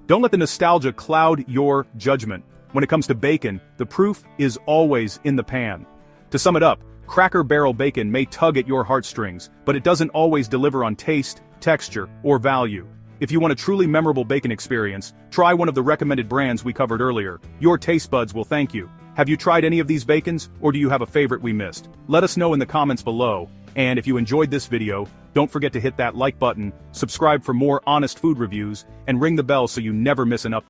Don't let the nostalgia cloud your judgment. When it comes to bacon, the proof is always in the pan. To sum it up, Cracker Barrel bacon may tug at your heartstrings, but it doesn't always deliver on taste, texture, or value. If you want a truly memorable bacon experience, try one of the recommended brands we covered earlier. Your taste buds will thank you. Have you tried any of these bacons, or do you have a favorite we missed? Let us know in the comments below. And if you enjoyed this video, don't forget to hit that like button, subscribe for more honest food reviews, and ring the bell so you never miss an update.